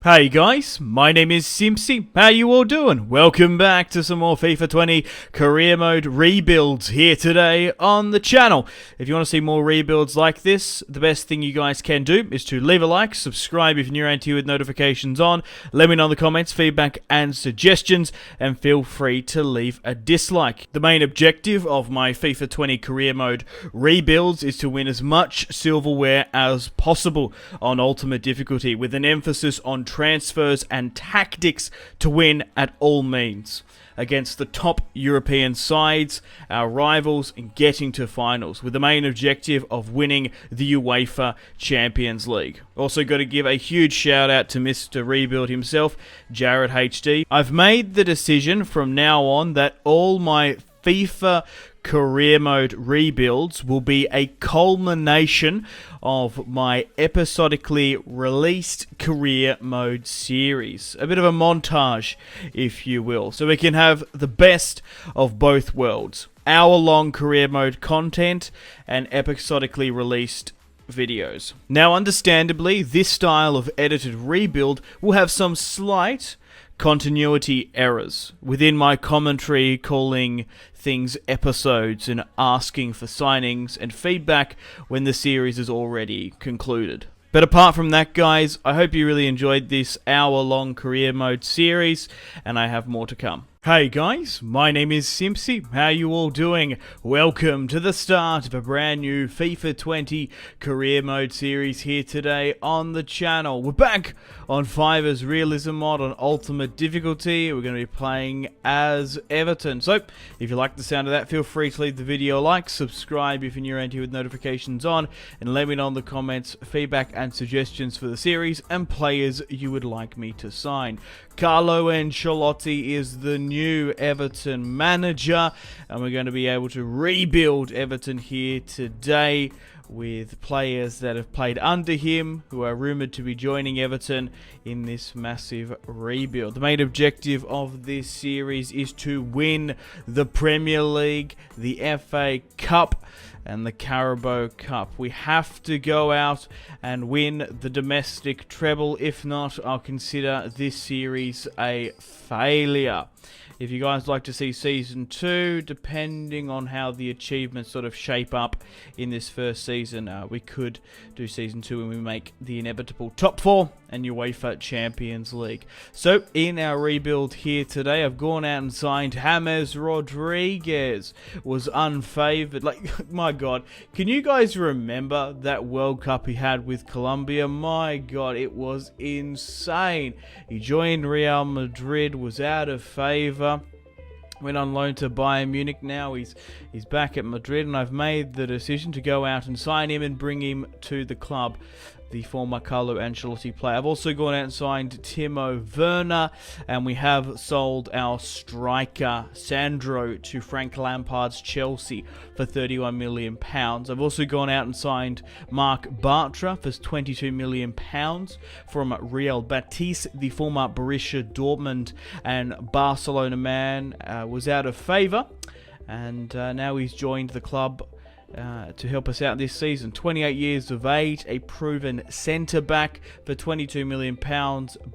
Hey guys, my name is Simpzy. How you all doing? Welcome back to some more FIFA 20 Career Mode rebuilds here today on the channel. If you want to see more rebuilds like this, the best thing you guys can do is to leave a like, subscribe if you're new around here with notifications on, let me know in the comments, feedback and suggestions, and feel free to leave a dislike. The main objective of my FIFA 20 Career Mode rebuilds is to win as much silverware as possible on Ultimate difficulty, with an emphasis on transfers and tactics to win at all means against the top European sides, our rivals, and getting to finals, with the main objective of winning the UEFA Champions League. Also got to give a huge shout out to Mr. Rebuild himself, Jared HD. I've made the decision from now on that all my FIFA Career Mode rebuilds will be a culmination of my episodically released Career Mode series. A bit of a montage, if you will, so we can have the best of both worlds. Hour-long Career Mode content and episodically released videos. Now, understandably, this style of edited rebuild will have some slight continuity errors within my commentary, calling things episodes and asking for signings and feedback when the series is already concluded. But apart from that, guys, I hope you really enjoyed this hour-long Career Mode series, and I have more to come. Hey guys, my name is Simpzy. How you all doing? Welcome to the start of a brand new FIFA 20 Career Mode series here today on the channel. We're back on Fiverr's Realism mod on Ultimate difficulty. We're going to be playing as Everton. So, if you like the sound of that, feel free to leave the video a like, subscribe if you're new around here with notifications on, and let me know in the comments feedback and suggestions for the series and players you would like me to sign. Carlo Ancelotti is the new Everton manager, and we're going to be able to rebuild Everton here today with players that have played under him who are rumoured to be joining Everton in this massive rebuild. The main objective of this series is to win the Premier League, the FA Cup, and the Carabao Cup. We have to go out and win the domestic treble. If not, I'll consider this series a failure. If you guys like to see Season 2, depending on how the achievements sort of shape up in this first season, we could do Season 2 when we make the inevitable Top 4 and UEFA Champions League. So, in our rebuild here today, I've gone out and signed James Rodriguez. Was unfavoured. Like, my God. Can you guys remember that World Cup he had with Colombia? My God, it was insane. He joined Real Madrid, was out of favour. Went on loan to Bayern Munich. Now he's back at Madrid, and I've made the decision to go out and sign him and bring him to the club, the former Carlo Ancelotti player. I've also gone out and signed Timo Werner, and we have sold our striker Sandro to Frank Lampard's Chelsea for £31 million. I've also gone out and signed Marc Bartra for £22 million from Real Betis, the former Borussia Dortmund and Barcelona man. Was out of favour, and now he's joined the club to help us out this season. 28 years of age, a proven centre-back for £22 million,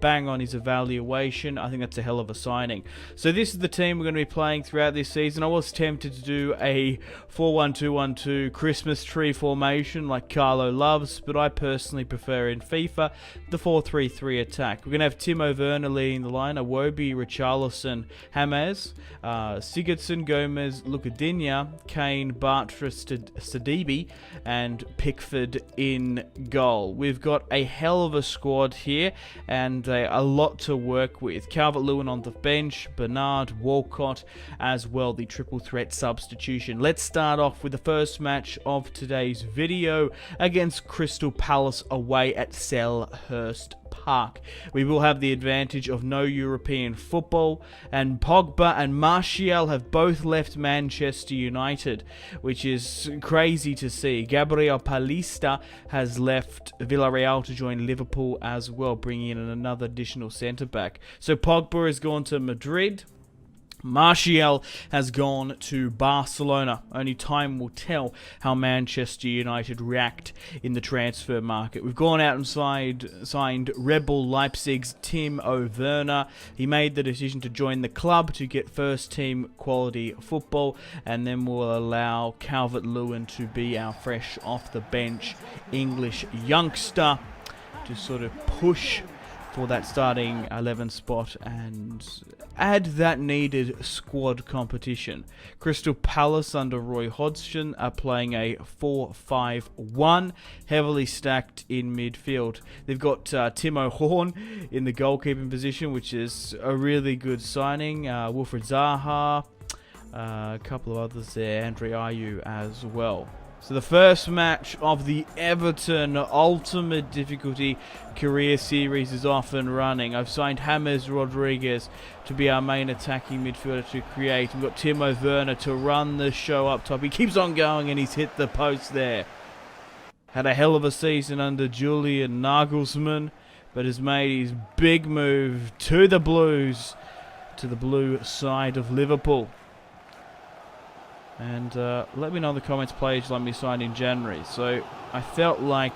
bang on his evaluation. I think that's a hell of a signing. So this is the team we're going to be playing throughout this season. I was tempted to do a 4-1-2-1-2 Christmas tree formation like Carlo loves, but I personally prefer in FIFA the 4-3-3 attack. We're going to have Timo Werner leading the line, Iwobi, Richarlison, James, Sigurdsson, Gomez, Lucadinha, Kane, Bartra, Sidibe, and Pickford in goal. We've got a hell of a squad here and a lot to work with. Calvert-Lewin on the bench, Bernard, Walcott as well, the triple threat substitution. Let's start off with the first match of today's video against Crystal Palace away at Selhurst Park. We will have the advantage of no European football, and Pogba and Martial have both left Manchester United, which is crazy to see. Gabriel Palista has left Villarreal to join Liverpool as well, bringing in another additional centre-back. So Pogba has gone to Madrid. Martial has gone to Barcelona. Only time will tell how Manchester United react in the transfer market. We've gone out and signed Red Bull Leipzig's Timo Werner. He made the decision to join the club to get first-team quality football, and then we'll allow Calvert-Lewin to be our fresh off-the-bench English youngster to sort of push for that starting 11 spot and add that needed squad competition. Crystal Palace under Roy Hodgson are playing a 4-5-1, heavily stacked in midfield. They've got Timo Horn in the goalkeeping position, which is a really good signing. Wilfried Zaha, a couple of others there, Andre Ayew as well. So the first match of the Everton Ultimate Difficulty Career Series is off and running. I've signed James Rodriguez to be our main attacking midfielder to create. We've got Timo Werner to run the show up top. He keeps on going and he's hit the post there. Had a hell of a season under Julian Nagelsmann, but has made his big move to the Blues, to the blue side of Liverpool. And let me know in the comments page like me signed in January. So I felt like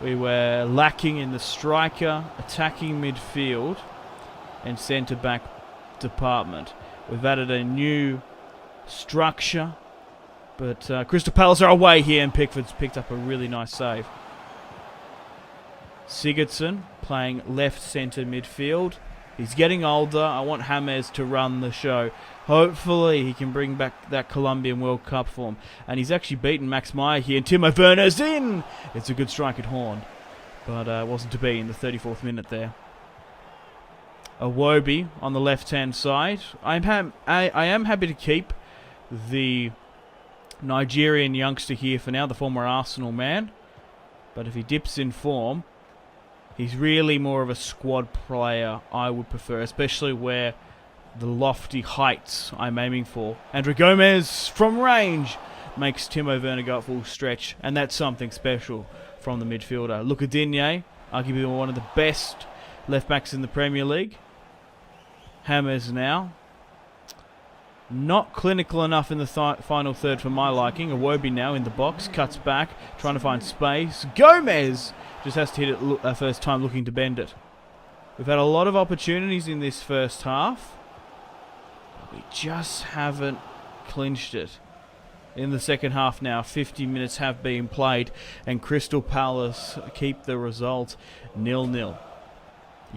we were lacking in the striker, attacking midfield, and centre-back department. We've added a new structure, but Crystal Palace are away here, and Pickford's picked up a really nice save. Sigurdsson playing left centre midfield. He's getting older. I want James to run the show. Hopefully he can bring back that Colombian World Cup form. And he's actually beaten Max Meyer here. And Timo Werner's in! It's a good strike at Horn. But it wasn't to be in the 34th minute there. Iwobi on the left-hand side. I am happy to keep the Nigerian youngster here for now, the former Arsenal man. But if he dips in form, he's really more of a squad player, I would prefer, especially where the lofty heights I'm aiming for. Andre Gomez from range makes Timo Werner go at full stretch, and that's something special from the midfielder. Luka Digne, arguably one of the best left-backs in the Premier League. James now. Not clinical enough in the final third for my liking. Iwobi now in the box, cuts back, trying to find space. Gomez just has to hit it first time, looking to bend it. We've had a lot of opportunities in this first half, but we just haven't clinched it. In the second half now, 50 minutes have been played, and Crystal Palace keep the result 0-0.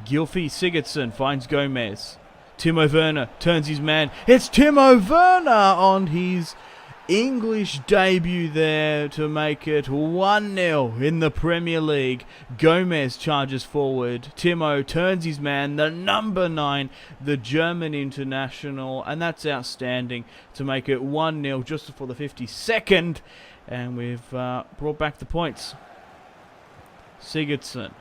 Gylfi Sigurdsson finds Gomez. Timo Werner turns his man. It's Timo Werner on his English debut there to make it 1-0 in the Premier League. Gomez charges forward. Timo turns his man, the number 9, the German international, and that's outstanding to make it 1-0 just before the 52nd, and we've brought back the points. Sigurdsson,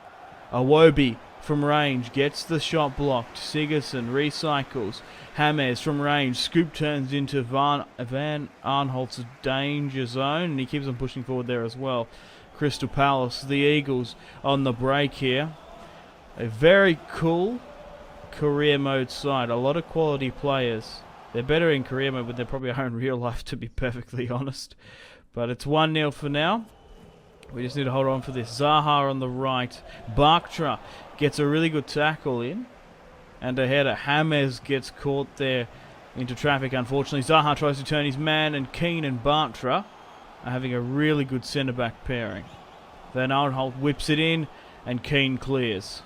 Iwobi from range, gets the shot blocked. Sigurdsson recycles. James from range. Scoop turns into Van Aanholt's danger zone, and he keeps on pushing forward there as well. Crystal Palace, the Eagles on the break here. A very cool career mode side. A lot of quality players. They're better in career mode, but they probably are in real life, to be perfectly honest. But it's 1-0 for now. We just need to hold on for this. Zaha on the right. Bartra gets a really good tackle in. And a header. James gets caught there into traffic, unfortunately. Zaha tries to turn his man, and Keane and Bartra are having a really good centre-back pairing. Van Aanholt whips it in, and Keane clears.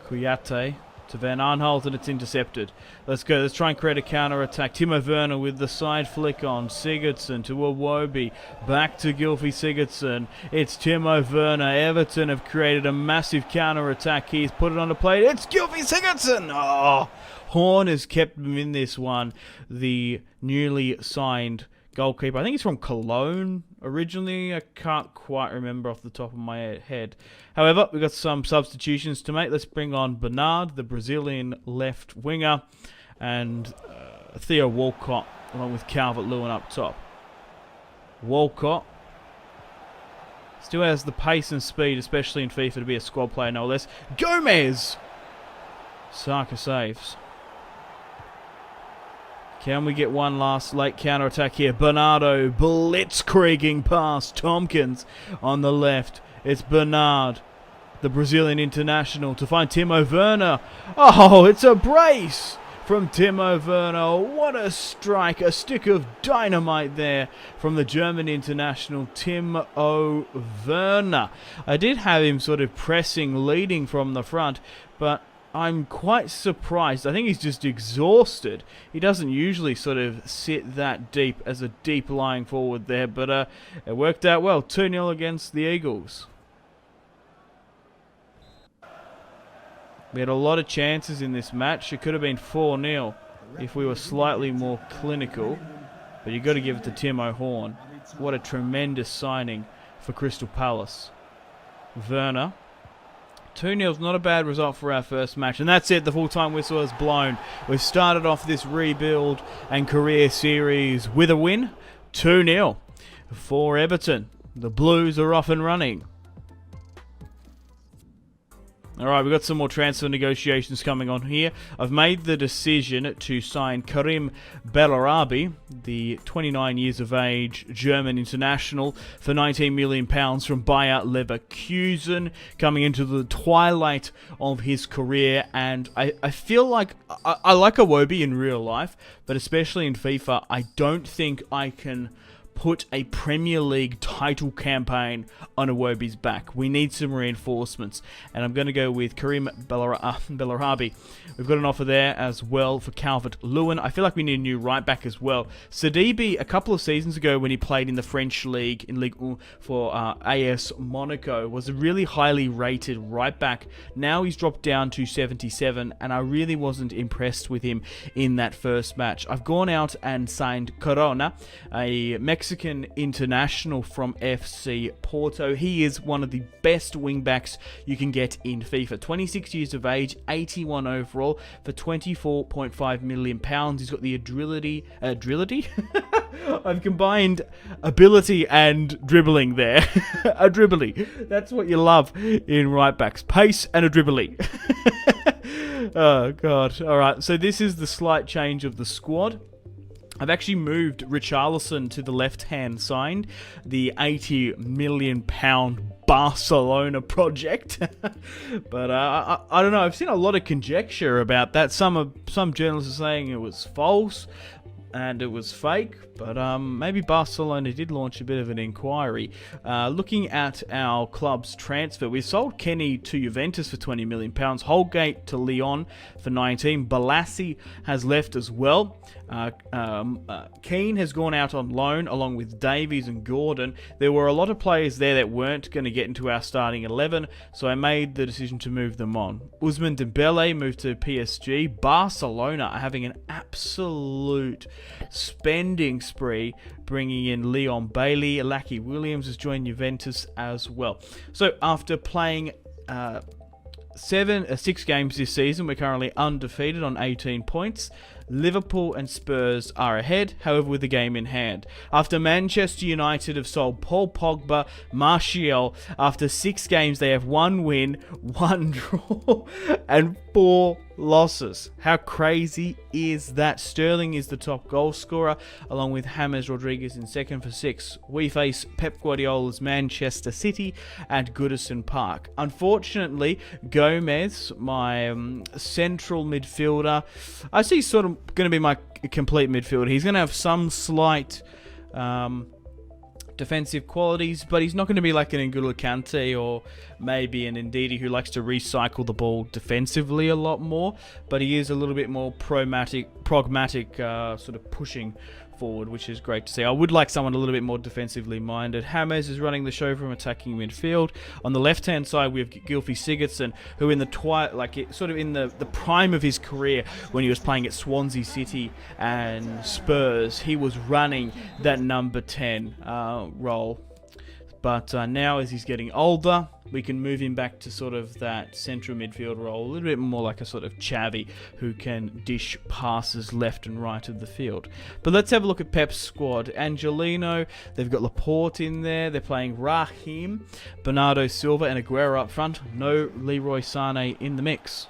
Kouyaté to Van Aanholt, and it's intercepted. Let's go. Let's try and create a counter-attack. Timo Werner with the side flick on. Sigurdsson to Iwobi. Back to Gylfi Sigurdsson. It's Timo Werner. Everton have created a massive counter-attack. He's put it on the plate. It's Gylfi Sigurdsson! Oh, Horn has kept him in this one. The newly signed goalkeeper. I think he's from Cologne originally. I can't quite remember off the top of my head. However, we've got some substitutions to make. Let's bring on Bernard, the Brazilian left winger, and Theo Walcott, along with Calvert-Lewin up top. Walcott still has the pace and speed, especially in FIFA, to be a squad player no less. Gomez Saka saves. Can we get one last late counter-attack here? Bernardo blitzkrieging past Tompkins on the left. It's Bernard, the Brazilian international, to find Timo Werner. Oh, it's a brace from Timo Werner. What a strike. A stick of dynamite there from the German international, Timo Werner. I did have him sort of pressing, leading from the front, but I'm quite surprised. I think he's just exhausted. He doesn't usually sort of sit that deep as a deep lying forward there, but it worked out well. 2-0 against the Eagles. We had a lot of chances in this match. It could have been 4-0 if we were slightly more clinical, but you've got to give it to Timo Horn. What a tremendous signing for Crystal Palace. Werner. 2-0 is not a bad result for our first match. And that's it. The full-time whistle has blown. We've started off this rebuild and career series with a win. 2-0 for Everton. The Blues are off and running. Alright, we've got some more transfer negotiations coming on here. I've made the decision to sign Karim Bellarabi, the 29 years of age German international, for £19 million from Bayer Leverkusen, coming into the twilight of his career. And I feel like I like Iwobi in real life, but especially in FIFA, I don't think I can put a Premier League title campaign on Iwobi's back. We need some reinforcements, and I'm going to go with Karim Bellarabi. We've got an offer there as well for Calvert-Lewin. I feel like we need a new right back as well. Sidibe, a couple of seasons ago when he played in the French League, in Ligue 1 for AS Monaco, was a really highly rated right back. Now he's dropped down to 77, and I really wasn't impressed with him in that first match. I've gone out and signed Corona, a Mexican international from FC Porto. He is one of the best wingbacks you can get in FIFA. 26 years of age, 81 overall for £24.5 million. He's got the agility. I've combined ability and dribbling there. A dribbly. That's what you love in right backs. Pace and a dribbly. Oh, God. All right. So this is the slight change of the squad. I've actually moved Richarlison to the left-hand side, the £80 million Barcelona project. But I don't know. I've seen a lot of conjecture about that. Some journalists are saying it was false and it was fake, but maybe Barcelona did launch a bit of an inquiry. Looking at our club's transfer, we sold Kenny to Juventus for £20 million, Holgate to Lyon for 19. Balassi has left as well. Keane has gone out on loan along with Davies and Gordon. There were a lot of players there that weren't going to get into our starting 11, so I made the decision to move them on. Ousmane Dembele moved to PSG. Barcelona are having an absolute spending spree, bringing in Leon Bailey. Lucky Williams has joined Juventus as well. So after playing 6 games this season, we're currently undefeated on 18 points. Liverpool and Spurs are ahead, however, with the game in hand. After Manchester United have sold Paul Pogba, Martial, after 6 games they have 1 win, 1 draw, and 4 losses. How crazy is that? Sterling is the top goal scorer, along with James Rodriguez in second for 6. We face Pep Guardiola's Manchester City at Goodison Park. Unfortunately, Gomez, my central midfielder, I see sort of going to be my complete midfielder. He's going to have some slight defensive qualities, but he's not going to be like an N'Golo Kante or maybe an Ndidi who likes to recycle the ball defensively a lot more, but he is a little bit more pragmatic sort of pushing forward, which is great to see. I would like someone a little bit more defensively minded. James is running the show from attacking midfield. On the left-hand side, we have Gylfi Sigurdsson, who in the sort of in the prime of his career, when he was playing at Swansea City and Spurs, he was running that number 10 role. But now, as he's getting older, we can move him back to sort of that central midfield role, a little bit more like a sort of Xavi who can dish passes left and right of the field. But let's have a look at Pep's squad. Angelino, they've got Laporte in there. They're playing Raheem, Bernardo Silva, and Aguero up front. No Leroy Sané in the mix.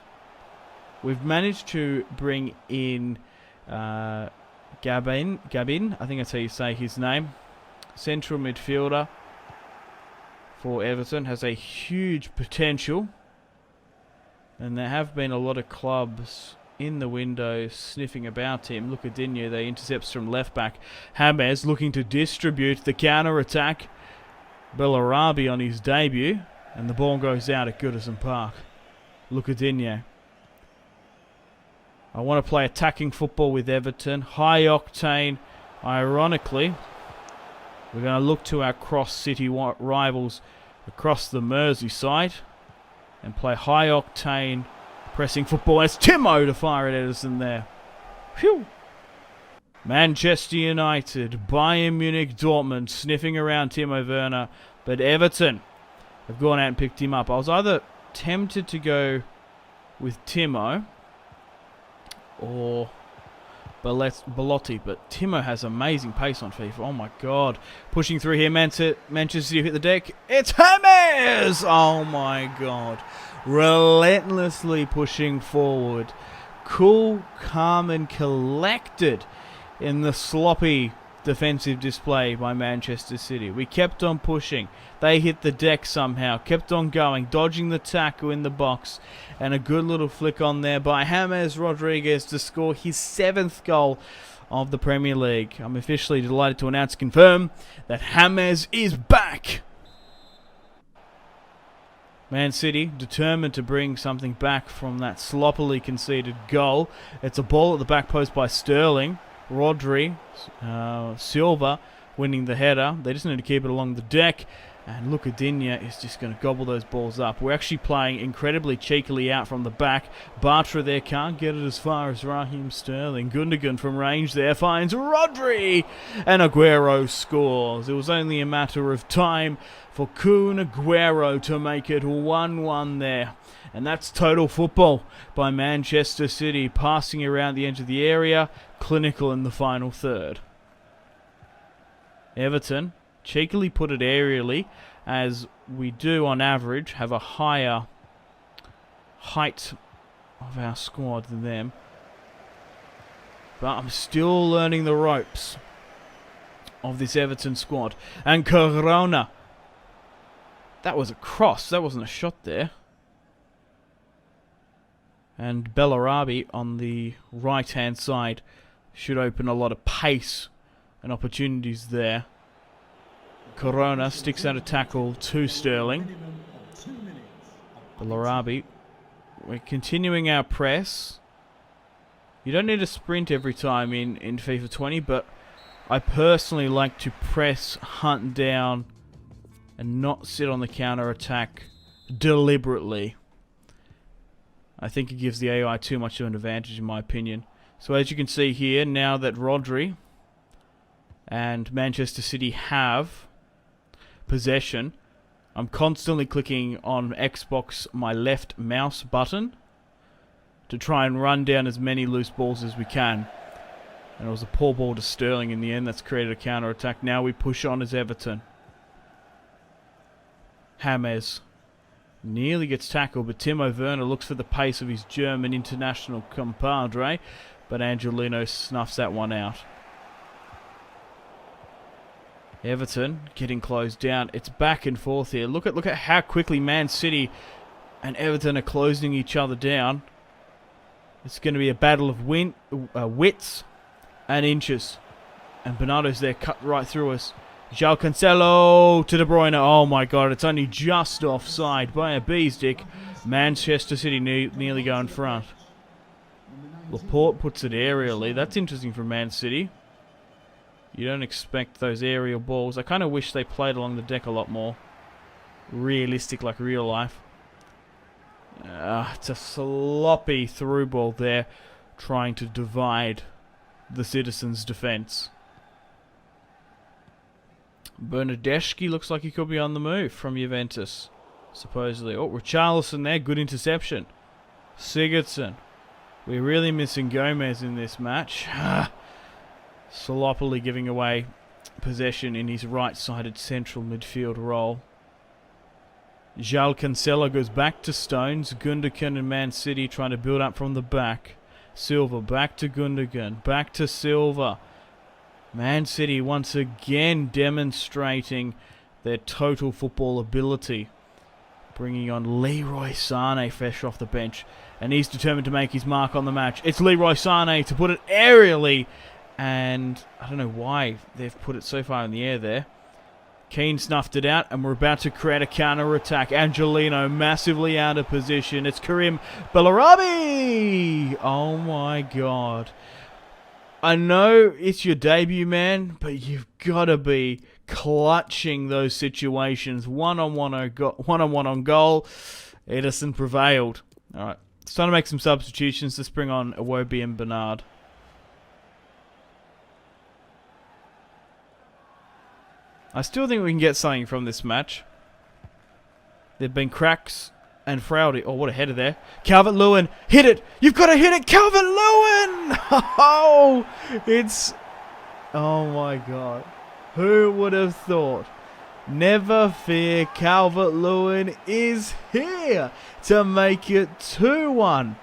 We've managed to bring in Gabin, I think that's how you say his name. Central midfielder for Everton, has a huge potential. And there have been a lot of clubs in the window sniffing about him. Look at Digne, they intercepts from left back. James looking to distribute the counter attack. Bellarabi on his debut, and the ball goes out at Goodison Park. Look at Digne. I want to play attacking football with Everton. High octane. Ironically, we're going to look to our cross-city rivals across the Merseyside and play high octane pressing football. As Timo to fire at Edison there. Phew. Manchester United, Bayern Munich, Dortmund sniffing around Timo Werner, but Everton have gone out and picked him up. I was either tempted to go with Timo or Belotti, but Timo has amazing pace on FIFA. Oh my god. Pushing through here, Manchester City hit the deck. It's James! Oh my god. Relentlessly pushing forward. Cool, calm and collected in the sloppy defensive display by Manchester City. We kept on pushing. They hit the deck somehow. Kept on going, dodging the tackle in the box. And a good little flick on there by James Rodriguez to score his 7th goal of the Premier League. I'm officially delighted to announce and confirm that James is back. Man City determined to bring something back from that sloppily conceded goal. It's a ball at the back post by Sterling. Rodri, Silva winning the header. They just need to keep it along the deck. And look at Digne is just going to gobble those balls up. We're actually playing incredibly cheekily out from the back. Bartra there can't get it as far as Raheem Sterling. Gundogan from range there finds Rodri. And Aguero scores. It was only a matter of time for Kun Aguero to make it 1-1 there. And that's total football by Manchester City, passing around the edge of the area, clinical in the final third. Everton cheekily put it aerially, as we do on average have a higher height of our squad than them. But I'm still learning the ropes of this Everton squad. And Corona. That was a cross, that wasn't a shot there. And Bellarabi on the right-hand side should open a lot of pace and opportunities there. Corona sticks out a tackle to Sterling. Bellarabi. We're continuing our press. You don't need to sprint every time in FIFA 20, but I personally like to press, hunt down, and not sit on the counter-attack deliberately. I think it gives the AI too much of an advantage in my opinion. So as you can see here, now that Rodri and Manchester City have possession, I'm constantly clicking on Xbox my left mouse button to try and run down as many loose balls as we can. And it was a poor ball to Sterling in the end. That's created a counter-attack. Now we push on as Everton. James nearly gets tackled, but Timo Werner looks for the pace of his German international compadre, but Angelino snuffs that one out. Everton getting closed down. It's back and forth here. Look at how quickly Man City and Everton are closing each other down. It's going to be a battle of wits and inches. And Bernardo's there, cut right through us. João Cancelo to De Bruyne. Oh my god, it's only just offside by a bee's dick. Manchester City nearly go in front. Laporte puts it aerially. That's interesting for Man City. You don't expect those aerial balls. I kind of wish they played along the deck a lot more. Realistic, like real life. It's a sloppy through ball there, trying to divide the citizens' defence. Bernardeschi looks like he could be on the move from Juventus, supposedly. Oh, Richarlison there, good interception. Sigurdsson. We're really missing Gomez in this match. Sloppily giving away possession in his right-sided central midfield role. João Cancelo goes back to Stones. Gundogan and Man City trying to build up from the back. Silva back to Gundogan. Back to Silva. Man City once again demonstrating their total football ability. Bringing on Leroy Sané fresh off the bench. And he's determined to make his mark on the match. It's Leroy Sané to put it aerially. And I don't know why they've put it so far in the air there. Keane snuffed it out, and we're about to create a counter-attack. Angelino massively out of position. It's Karim Bellarabi! Oh my god. I know it's your debut, man, but you've got to be clutching those situations. One-on-one on goal. Edison prevailed. Alright, it's time to make some substitutions. Let's bring on Iwobi and Bernard. I still think we can get something from this match. There have been cracks and Fraudy. Oh, what a header there. Calvert-Lewin, hit it! You've got to hit it, Calvert-Lewin! Oh, it's... Oh my god. Who would have thought? Never fear, Calvert-Lewin is here to make it 2-1.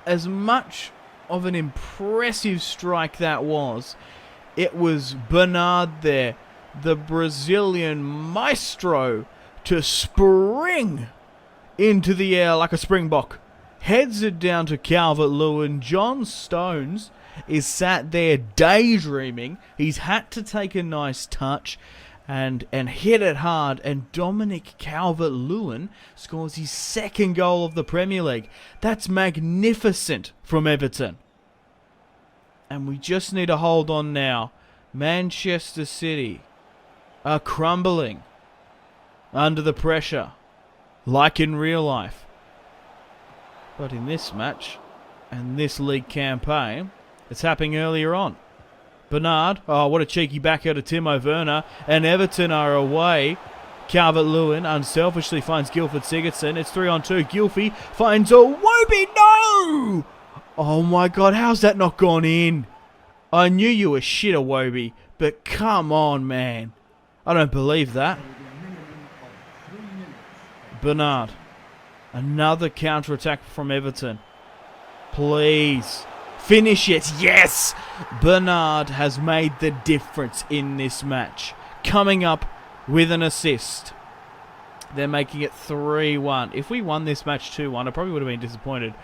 As much of an impressive strike that was, it was Bernard there, the Brazilian maestro, to spring into the air like a springbok. Heads it down to Calvert-Lewin. John Stones is sat there daydreaming. He's had to take a nice touch and hit it hard. And Dominic Calvert-Lewin scores his second goal of the Premier League. That's magnificent from Everton. And we just need to hold on now. Manchester City are crumbling under the pressure, like in real life. But in this match, and this league campaign, it's happening earlier on. Bernard, oh, what a cheeky back out of Timo Werner, and Everton are away. Calvert-Lewin unselfishly finds Gylfi Sigurdsson. It's 3-on-2. Gylfi finds Iwobi. No! Oh my god, how's that not gone in? I knew you were shit, Iwobi, but come on, man. I don't believe that. Bernard. Another counter-attack from Everton. Please. Finish it. Yes! Bernard has made the difference in this match. Coming up with an assist. They're making it 3-1. If we won this match 2-1, I probably would have been disappointed,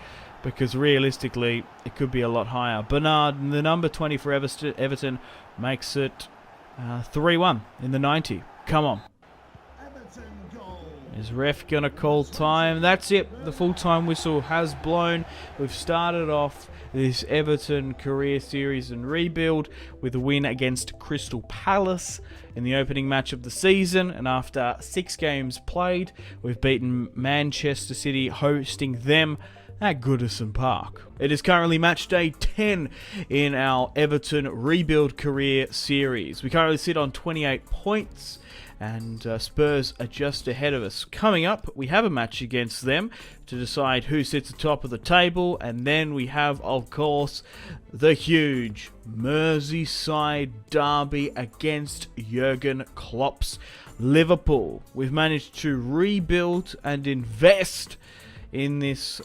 because realistically, it could be a lot higher. Bernard, the number 20 for Everton, makes it 3-1 in the 90. Come on. Is ref going to call time? That's it. The full-time whistle has blown. We've started off this Everton career series and rebuild with a win against Crystal Palace in the opening match of the season. And after 6 games played, we've beaten Manchester City, hosting them at Goodison Park. It is currently match day 10 in our Everton rebuild career series. We currently sit on 28 points, and Spurs are just ahead of us. Coming up, we have a match against them to decide who sits atop of the table, and then we have, of course, the huge Merseyside derby against Jurgen Klopp's Liverpool. We've managed to rebuild and invest in this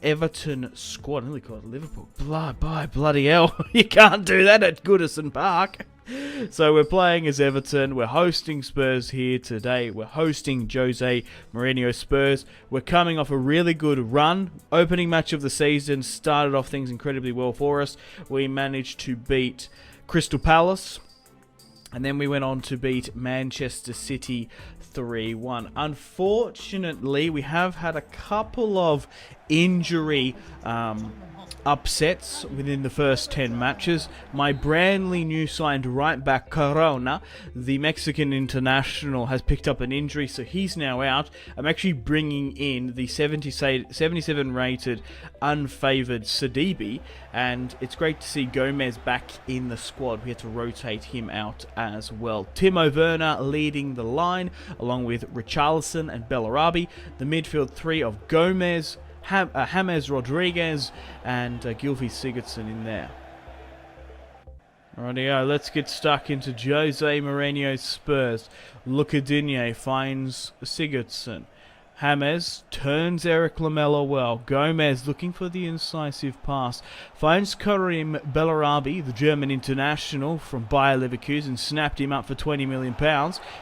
Everton squad. I nearly called it Liverpool. Bloody hell. You can't do that at Goodison Park. So we're playing as Everton. We're hosting Spurs here today. We're hosting Jose Mourinho Spurs. We're coming off a really good run. Opening match of the season started off things incredibly well for us. We managed to beat Crystal Palace, and then we went on to beat Manchester City 3-1. Unfortunately, we have had a couple of injury upsets within the first 10 matches. My brandly new signed right back Corona, the Mexican international, has picked up an injury, so he's now out. I'm actually bringing in the 77 rated unfavoured Sidibe, and it's great to see Gomez back in the squad. We had to rotate him out as well. Timo Werner leading the line along with Richarlison and Bellarabi. The midfield three of Gomez, James Rodriguez and Gylfi Sigurdsson in there. Rightio, let's get stuck into Jose Mourinho's Spurs. Lucadinho finds Sigurdsson. James turns Eric Lamela well. Gomez looking for the incisive pass. Finds Karim Bellarabi, the German international from Bayer Leverkusen. Snapped him up for £20 million.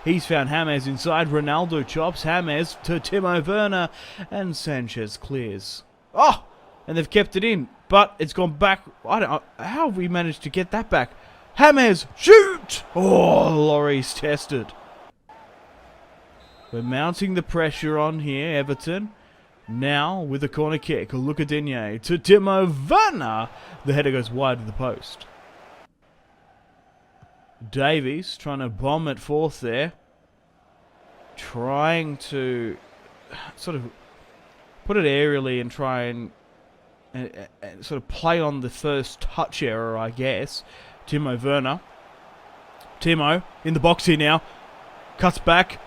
He's found James inside. Ronaldo chops James to Timo Werner. And Sanchez clears. Oh! And they've kept it in. But it's gone back. I don't know. How have we managed to get that back? James, shoot! Oh, Laurie's tested. We're mounting the pressure on here, Everton. Now, with a corner kick, Lucadinho to Timo Werner. The header goes wide of the post. Davies trying to bomb it forth there. Trying to sort of put it aerially and try and sort of play on the first touch error, I guess. Timo Werner. Timo in the box here now. Cuts back.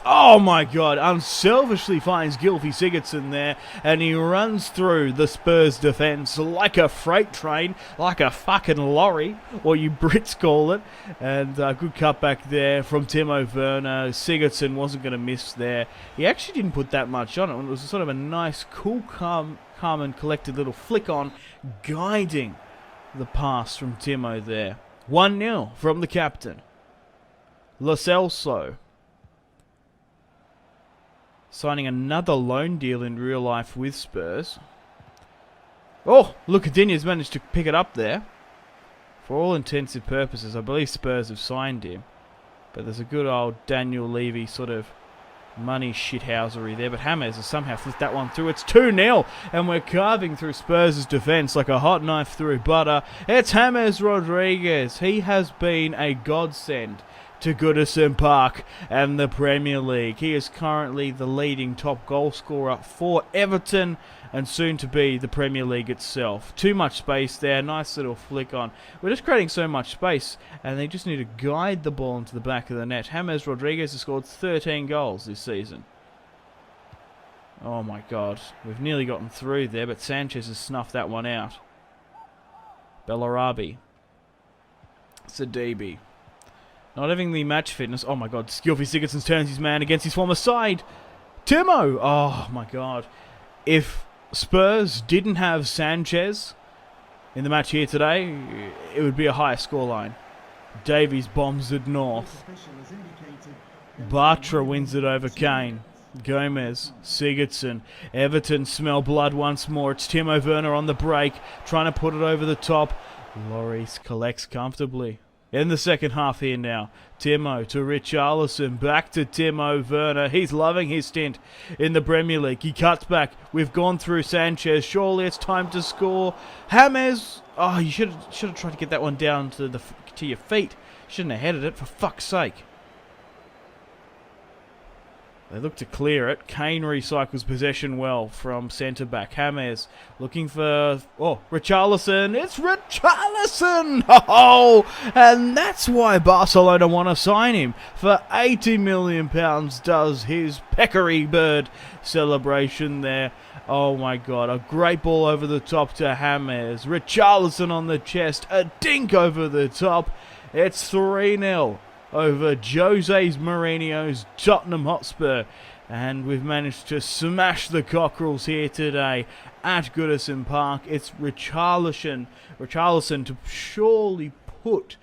Oh my god, unselfishly finds Gylfi Sigurdsson there, and he runs through the Spurs defence like a freight train, like a fucking lorry, or you Brits call it. And good cutback there from Timo Werner. Sigurdsson wasn't going to miss there. He actually didn't put that much on it. It was sort of a nice, cool, calm and collected little flick on, guiding the pass from Timo there. 1-0 from the captain. Lo Celso signing another loan deal in real life with Spurs. Oh, Lucadinho's managed to pick it up there. For all intensive purposes, I believe Spurs have signed him. But there's a good old Daniel Levy sort of money shithousery there. But James has somehow flipped that one through. It's 2-0, and we're carving through Spurs' defence like a hot knife through butter. It's James Rodriguez. He has been a godsend to Goodison Park and the Premier League. He is currently the leading top goal scorer for Everton and soon to be the Premier League itself. Too much space there. Nice little flick on. We're just creating so much space and they just need to guide the ball into the back of the net. James Rodriguez has scored 13 goals this season. Oh my god. We've nearly gotten through there, but Sanchez has snuffed that one out. Bellarabi. Sidibe. Not having the match fitness. Oh my god. Gylfi Sigurdsson turns his man against his former side. Timo. Oh my god. If Spurs didn't have Sanchez in the match here today, it would be a higher scoreline. Davies bombs it north. Bartra wins it over Kane. Gomez, Sigurdsson. Everton smell blood once more. It's Timo Werner on the break, trying to put it over the top. Lloris collects comfortably. In the second half here now, Timo to Richarlison, back to Timo Werner. He's loving his stint in the Premier League. He cuts back. We've gone through Sanchez. Surely it's time to score. James. Oh, you should have tried to get that one down to your feet. Shouldn't have headed it, for fuck's sake. They look to clear it. Kane recycles possession well from centre-back. James looking for... Oh, Richarlison. It's Richarlison! Oh, and that's why Barcelona want to sign him. For £80 million does his peccary bird celebration there. Oh my god, a great ball over the top to James. Richarlison on the chest. A dink over the top. It's 3-0. Over Jose Mourinho's Tottenham Hotspur. And we've managed to smash the Cockerels here today at Goodison Park. It's Richarlison to surely put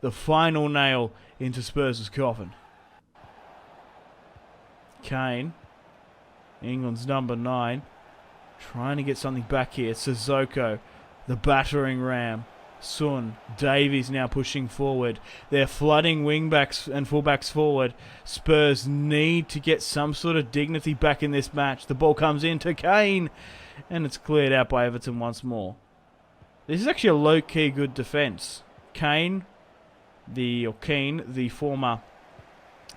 the final nail into Spurs' coffin. Kane, England's number 9, trying to get something back here. Sissoko, the battering ram. Son, Davies now pushing forward. They're flooding wingbacks and fullbacks forward. Spurs need to get some sort of dignity back in this match. The ball comes in to Kane, and it's cleared out by Everton once more. This is actually a low-key good defence. Keane, the former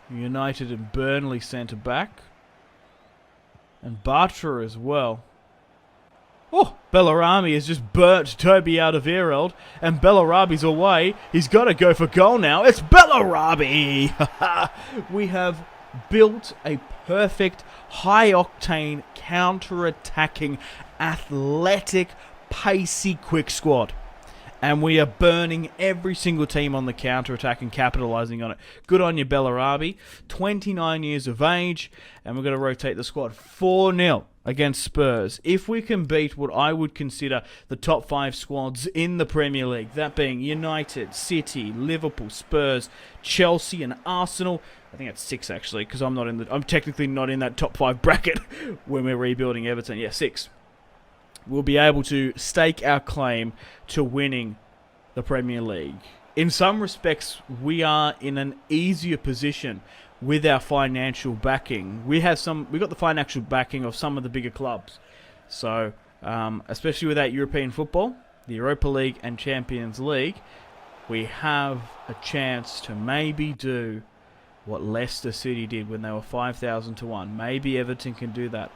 United and Burnley centre-back. And Bartra as well. Oh, Bellarabi has just burnt Toby Alderweireld, and Bellarabi's away. He's got to go for goal now. It's Bellarabi! We have built a perfect, high-octane, counter-attacking, athletic, pacey, quick squad. And we are burning every single team on the counter-attack and capitalising on it. Good on you, Bellarabi. 29 years of age, and we're going to rotate the squad. 4-0 against Spurs. If we can beat what I would consider the top 5 squads in the Premier League, that being United, City, Liverpool, Spurs, Chelsea, and Arsenal. I think that's 6 actually, because I'm technically not in that top 5 bracket when we're rebuilding Everton. Yeah, 6. We'll be able to stake our claim to winning the Premier League. In some respects, we are in an easier position with our financial backing. We got the financial backing of some of the bigger clubs. So, especially with that European football, the Europa League and Champions League, we have a chance to maybe do what Leicester City did when they were 5,000 to 1. Maybe Everton can do that.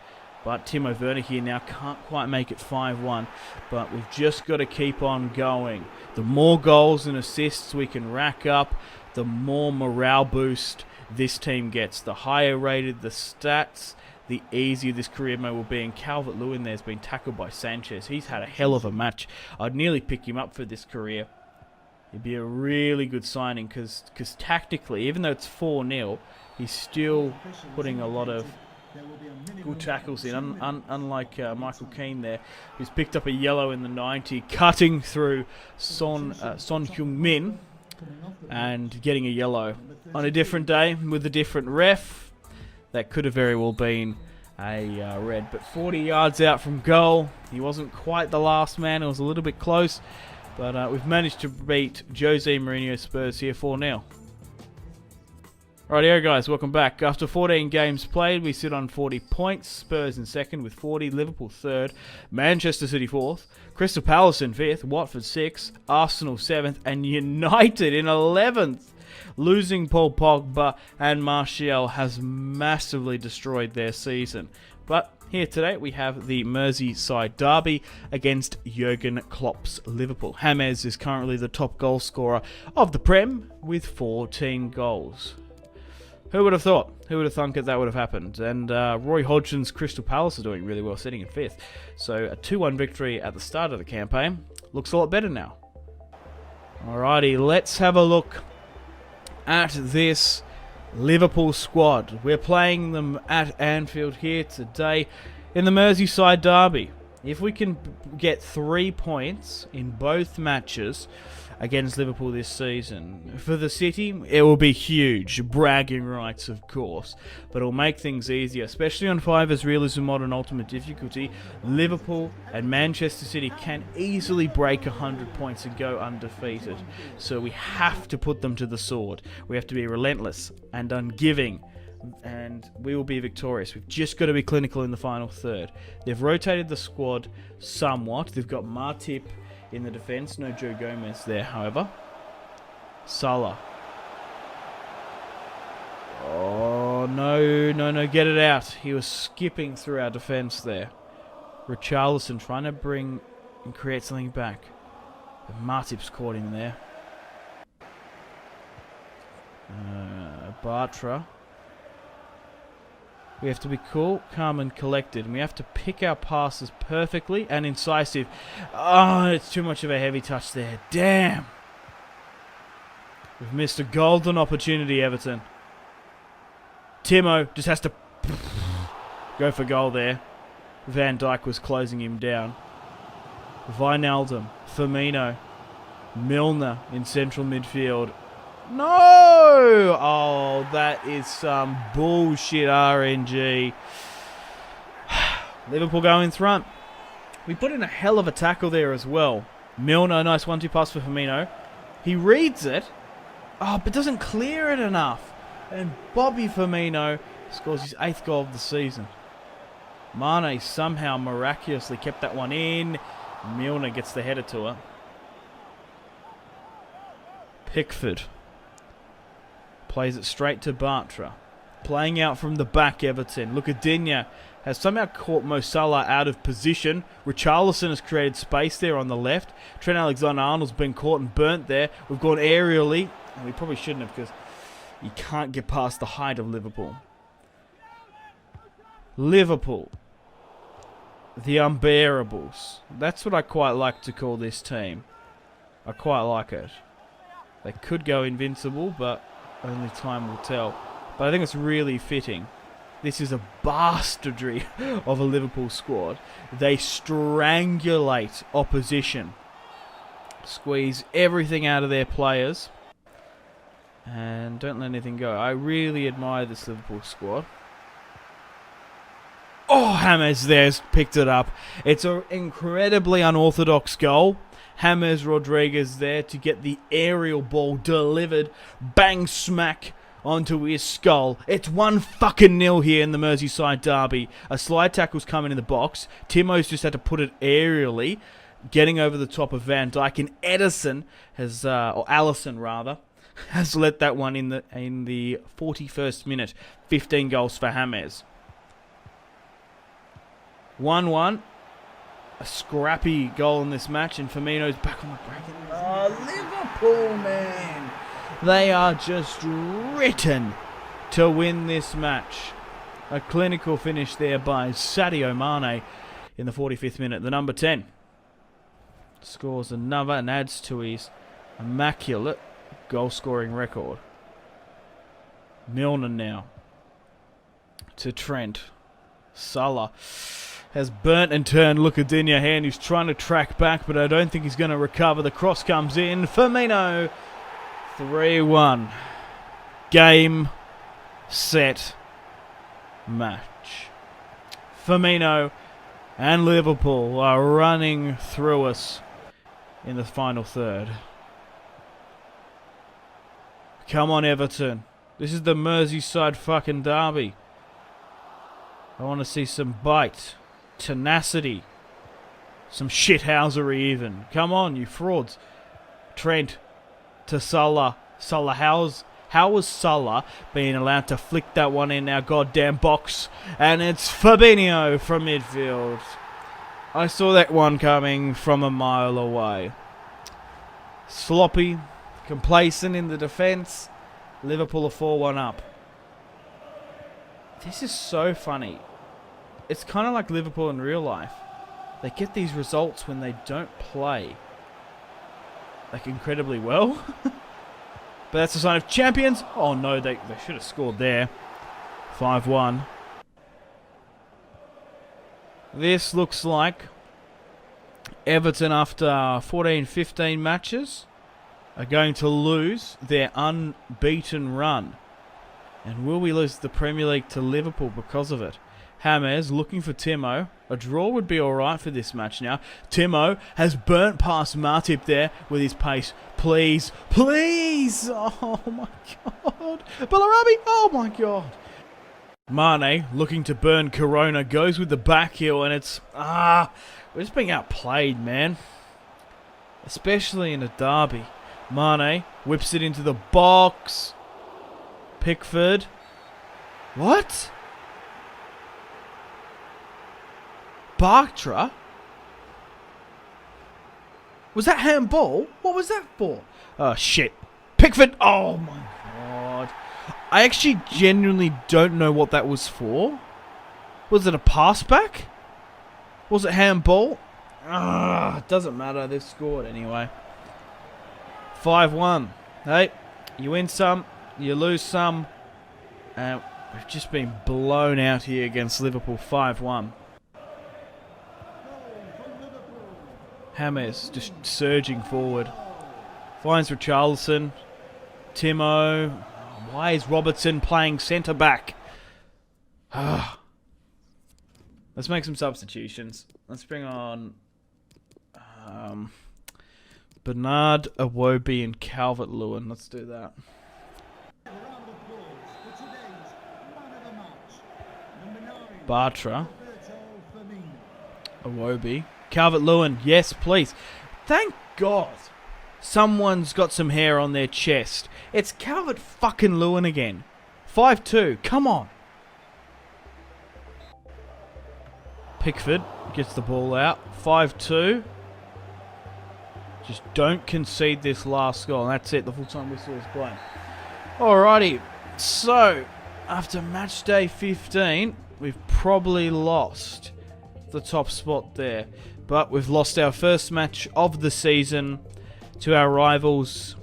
But Timo Werner here now can't quite make it 5-1. But we've just got to keep on going. The more goals and assists we can rack up, the more morale boost this team gets. The higher rated the stats, the easier this career mode will be. And Calvert-Lewin there's been tackled by Sanchez. He's had a hell of a match. I'd nearly pick him up for this career. It'd be a really good signing because tactically, even though it's 4-0, he's still putting a lot of good tackles in, unlike Michael Keane there, who's picked up a yellow in the 90, cutting through Son Heung-min and getting a yellow. On a different day, with a different ref, that could have very well been a red. But 40 yards out from goal, he wasn't quite the last man, it was a little bit close, but we've managed to beat Jose Mourinho Spurs here 4-0. Rightio guys, welcome back. After 14 games played, we sit on 40 points. Spurs in second with 40, Liverpool third, Manchester City fourth, Crystal Palace in fifth, Watford sixth, Arsenal seventh, and United in 11th. Losing Paul Pogba and Martial has massively destroyed their season. But here today we have the Merseyside derby against Jurgen Klopp's Liverpool. James is currently the top goal scorer of the Prem with 14 goals. Who would have thought? Who would have thunk that would have happened? And Roy Hodgson's Crystal Palace are doing really well, sitting in 5th. So a 2-1 victory at the start of the campaign. Looks a lot better now. Alrighty, let's have a look at this Liverpool squad. We're playing them at Anfield here today in the Merseyside derby. If we can get 3 points in both matches against Liverpool this season, for the City, it will be huge. Bragging rights, of course. But it'll make things easier, especially on Fiverr's Realism Mod and Ultimate Difficulty. Liverpool and Manchester City can easily break 100 points and go undefeated. So we have to put them to the sword. We have to be relentless and ungiving, and we will be victorious. We've just got to be clinical in the final third. They've rotated the squad somewhat. They've got Matip in the defence. No Joe Gomez there, however. Salah. Oh, no, get it out. He was skipping through our defence there. Richarlison trying to bring and create something back. But Matip's caught him there. Bartra. We have to be cool, calm and collected. And we have to pick our passes perfectly and incisive. Oh, it's too much of a heavy touch there. Damn. We've missed a golden opportunity, Everton. Timo just has to go for goal there. Van Dijk was closing him down. Wijnaldum, Firmino, Milner in central midfield. No! Oh, that is some bullshit RNG. Liverpool go in front. We put in a hell of a tackle there as well. Milner, nice 1-2 pass for Firmino. He reads it. Oh, but doesn't clear it enough. And Bobby Firmino scores his 8th goal of the season. Mane somehow miraculously kept that one in. Milner gets the header to it. Pickford plays it straight to Bartra. Playing out from the back, Everton. Look at Digne. Has somehow caught Mo Salah out of position. Richarlison has created space there on the left. Trent Alexander-Arnold's been caught and burnt there. We've gone aerially. And we probably shouldn't have, because you can't get past the height of Liverpool. Liverpool. The unbearables. That's what I quite like to call this team. I quite like it. They could go invincible, but only time will tell. But I think it's really fitting. This is a bastardry of a Liverpool squad. They strangulate opposition. Squeeze everything out of their players. And don't let anything go. I really admire this Liverpool squad. Oh, James there's picked it up. It's an incredibly unorthodox goal. James Rodriguez there to get the aerial ball delivered. Bang smack onto his skull. It's 1-0 here in the Merseyside derby. A slide tackle's coming in the box. Timo's just had to put it aerially, getting over the top of Van Dijk. And Edison has, or Allison rather, has let that one in the 41st minute. 15 goals for James. 1-1. A scrappy goal in this match, and Firmino's back on the bracket. Oh, Liverpool, man. They are just written to win this match. A clinical finish there by Sadio Mane in the 45th minute. The number 10 scores another and adds to his immaculate goal-scoring record. Milner now to Trent. Salah has burnt and turned Lucadinha here, and he's trying to track back, but I don't think he's going to recover. The cross comes in. Firmino, 3-1. Game, set, match. Firmino and Liverpool are running through us in the final third. Come on, Everton. This is the Merseyside fucking derby. I want to see some bite. Tenacity. Some shithousery even. Come on, you frauds. Trent to Salah. Salah, how was Salah being allowed to flick that one in our goddamn box? And it's Fabinho from midfield. I saw that one coming from a mile away. Sloppy, complacent in the defence. Liverpool are 4-1 up. This is so funny. It's kind of like Liverpool in real life. They get these results when they don't play like incredibly well. But that's a sign of champions. Oh no, they should have scored there. 5-1. This looks like Everton, after 14-15 matches, are going to lose their unbeaten run. And will we lose the Premier League to Liverpool because of it? James looking for Timo. A draw would be alright for this match now. Timo has burnt past Matip there with his pace. Please, please! Oh my god. Bellarabi! Oh my god. Mane looking to burn Corona. Goes with the back heel, and it's... we're just being outplayed, man. Especially in a derby. Mane whips it into the box. Pickford. What? Bartra? Was that handball? What was that for? Oh, shit. Pickford! Oh, my God. I actually genuinely don't know what that was for. Was it a pass back? Was it handball? Doesn't matter. They've scored anyway. 5-1. Hey, you win some, you lose some. And we've just been blown out here against Liverpool. 5-1. James just surging forward. Finds Richarlison. Timo. Why is Robertson playing centre back? Let's make some substitutions. Let's bring on Bernard, Iwobi and Calvert-Lewin. Let's do that. Bartra. Iwobi. Calvert-Lewin, yes, please. Thank God someone's got some hair on their chest. It's Calvert-fucking-Lewin again. 5-2, come on. Pickford gets the ball out. 5-2. Just don't concede this last goal. And that's it, the full-time whistle is blown. Alrighty, so after match day 15, we've probably lost the top spot there. But we've lost our first match of the season to our rivals,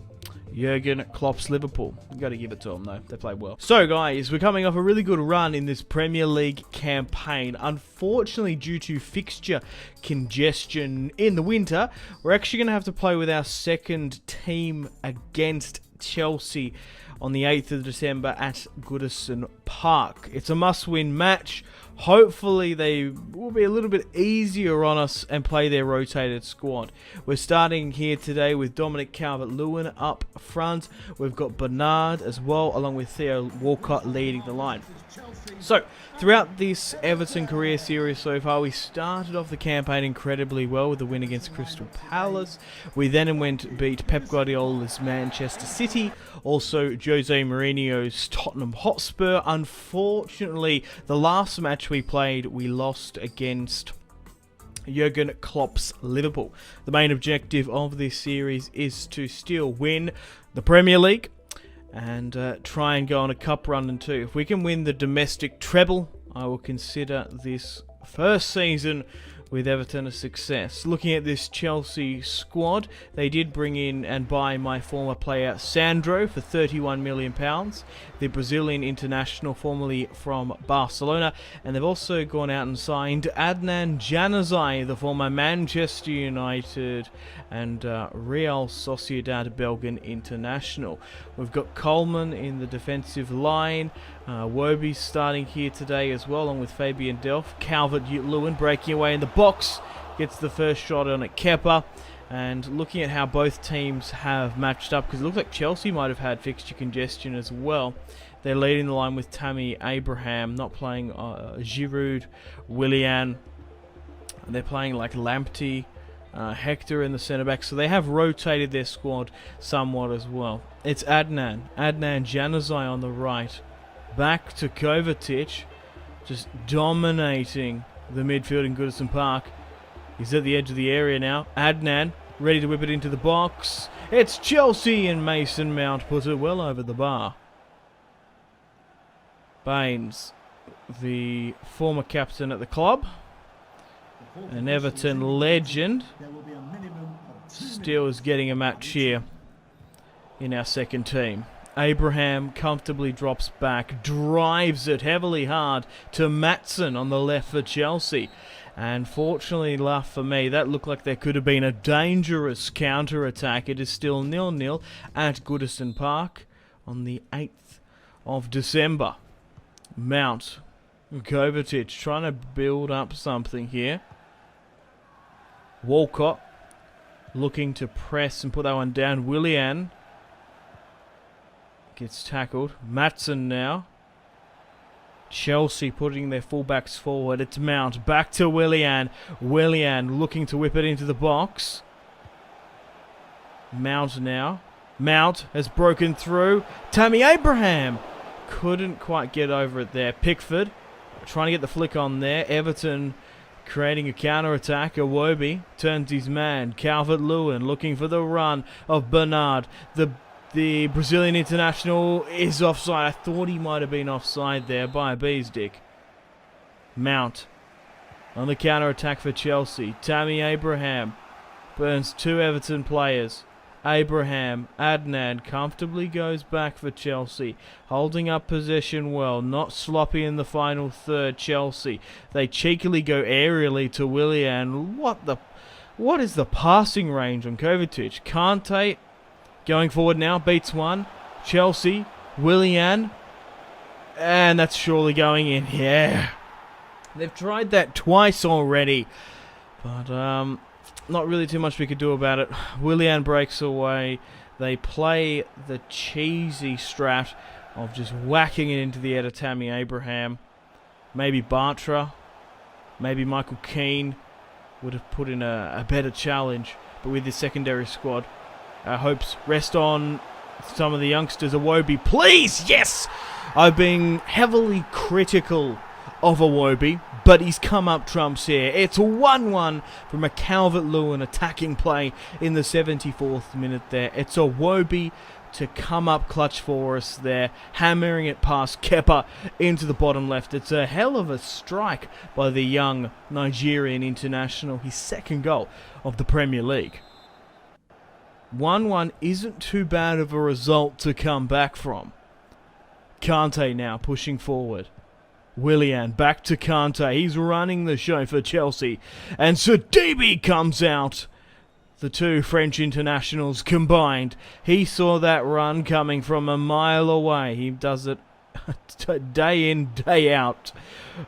Jurgen Klopp's Liverpool. You've got to give it to them, though. They played well. So, guys, we're coming off a really good run in this Premier League campaign. Unfortunately, due to fixture congestion in the winter, we're actually going to have to play with our second team against Chelsea on the 8th of December at Goodison Park. It's a must-win match. Hopefully they will be a little bit easier on us and play their rotated squad. We're starting here today with Dominic Calvert-Lewin up front. We've got Bernard as well, along with Theo Walcott leading the line. So, throughout this Everton career series so far, we started off the campaign incredibly well with the win against Crystal Palace. We then went and beat Pep Guardiola's Manchester City, also Jose Mourinho's Tottenham Hotspur. Unfortunately, the last match we played, we lost against Jurgen Klopp's Liverpool. The main objective of this series is to still win the Premier League and try and go on a cup run and two. If we can win the domestic treble, I will consider this first season with Everton a success. Looking at this Chelsea squad, they did bring in and buy my former player Sandro for £31 million, the Brazilian international formerly from Barcelona, and they've also gone out and signed Adnan Januzaj, the former Manchester United and Real Sociedad Belgian international. We've got Coleman in the defensive line, Wobie's starting here today as well, along with Fabian Delph. Calvert-Lewin breaking away in the box, gets the first shot on it, Kepa. And looking at how both teams have matched up, because it looks like Chelsea might have had fixture congestion as well. They're leading the line with Tammy Abraham, not playing Giroud, Willian. They're playing like Lamptey, Hector in the centre-back, so they have rotated their squad somewhat as well. It's Adnan Januzaj on the right, back to Kovacic, just dominating the midfield in Goodison Park. He's at the edge of the area now. Adnan, ready to whip it into the box. It's Chelsea, and Mason Mount puts it well over the bar. Baines, the former captain at the club, an Everton legend, still is getting a match here in our second team. Abraham comfortably drops back, drives it heavily hard to Maatsen on the left for Chelsea. And fortunately enough for me, that looked like there could have been a dangerous counter-attack. It is still 0-0 at Goodison Park on the 8th of December. Mount, Kovacic trying to build up something here. Walcott looking to press and put that one down. Willian gets tackled. Maatsen now. Chelsea putting their fullbacks forward. It's Mount. Back to Willian. Willian looking to whip it into the box. Mount now. Mount has broken through. Tammy Abraham couldn't quite get over it there. Pickford trying to get the flick on there. Everton creating a counter-attack. Iwobi turns his man. Calvert-Lewin looking for the run of Bernard. The Brazilian international is offside. I thought he might have been offside there by a bee's dick. Mount on the counter-attack for Chelsea. Tammy Abraham burns two Everton players. Abraham, Adnan comfortably goes back for Chelsea. Holding up possession well. Not sloppy in the final third, Chelsea. They cheekily go aerially to Willian. What is the passing range on Kovacic? Kante going forward now, beats one. Chelsea, Willian. And that's surely going in. Yeah. They've tried that twice already. But, not really too much we could do about it. Willian breaks away. They play the cheesy strat of just whacking it into the head of Tammy Abraham. Maybe Bartra. Maybe Michael Keane would have put in a better challenge. But with this secondary squad, our hopes rest on some of the youngsters. Iwobi, please, yes! I've been heavily critical of Iwobi, but he's come up trumps here. It's 1-1 from a Calvert-Lewin attacking play in the 74th minute there. It's Iwobi to come up clutch for us there, hammering it past Kepa into the bottom left. It's a hell of a strike by the young Nigerian international, his second goal of the Premier League. 1-1 isn't too bad of a result to come back from. Kante now pushing forward. Willian back to Kante. He's running the show for Chelsea. And Sidibe comes out. The two French internationals combined. He saw that run coming from a mile away. He does it day in, day out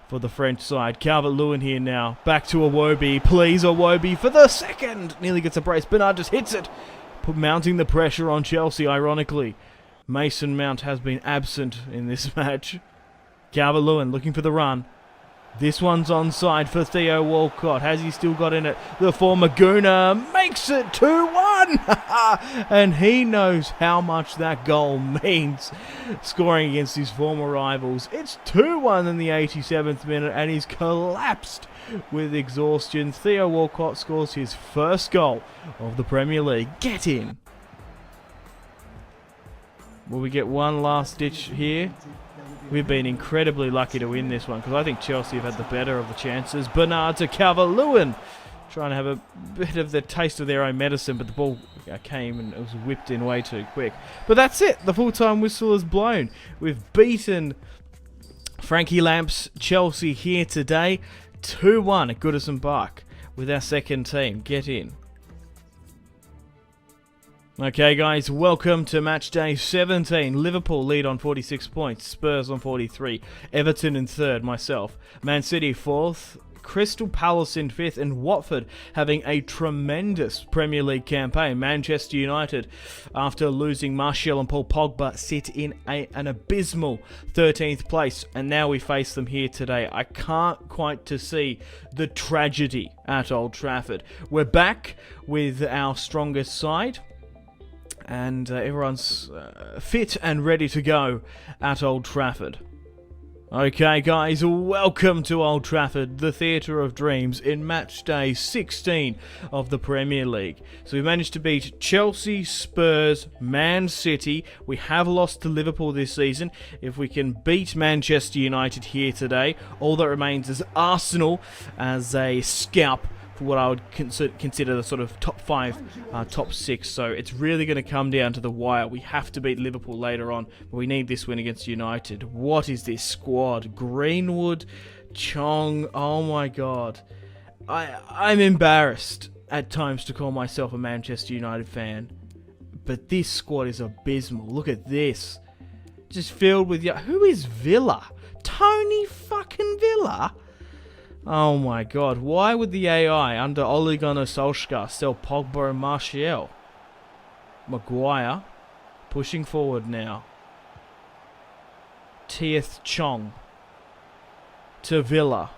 for the French side. Calvert-Lewin here now. Back to Iwobi. Please, Iwobi for the second. Nearly gets a brace. Bernard just hits it. Mounting the pressure on Chelsea, ironically. Mason Mount has been absent in this match. Calvert-Lewin looking for the run. This one's onside for Theo Walcott. Has he still got in it? The former Gooner makes it 2-1. And he knows how much that goal means, scoring against his former rivals. It's 2-1 in the 87th minute, and he's collapsed with exhaustion. Theo Walcott scores his first goal of the Premier League. Get in. Will we get one last ditch here? We've been incredibly lucky to win this one because I think Chelsea have had the better of the chances. Bernard to Calvert-Lewin, trying to have a bit of the taste of their own medicine, but the ball came and it was whipped in way too quick. But that's it. The full-time whistle is blown. We've beaten Frankie Lamp's Chelsea here today. 2-1 at Goodison Park with our second team. Get in. Okay guys, welcome to match day 17. Liverpool lead on 46 points, Spurs on 43, Everton in third, myself, Man City fourth, Crystal Palace in fifth, and Watford having a tremendous Premier League campaign. Manchester United, after losing Martial and Paul Pogba, sit in an abysmal 13th place, and now we face them here today. I can't quite to see the tragedy at Old Trafford. We're back with our strongest side, and everyone's fit and ready to go at Old Trafford. Okay guys, welcome to Old Trafford, the Theatre of Dreams, in match day 16 of the Premier League. So we managed to beat Chelsea, Spurs, Man City. We have lost to Liverpool this season. If we can beat Manchester United here today, all that remains is Arsenal as a scalp for what I would consider the sort of top 5, top 6. So it's really going to come down to the wire. We have to beat Liverpool later on, but we need this win against United. What is this squad? Greenwood, Chong, oh my god. I'm embarrassed at times to call myself a Manchester United fan, but this squad is abysmal. Look at this. Just filled with... Who is Villa? Tony fucking Villa? Oh my god, why would the AI under Ole Gunnar Solskjaer sell Pogba and Martial? Maguire, pushing forward now. Tieth Chong to Villa.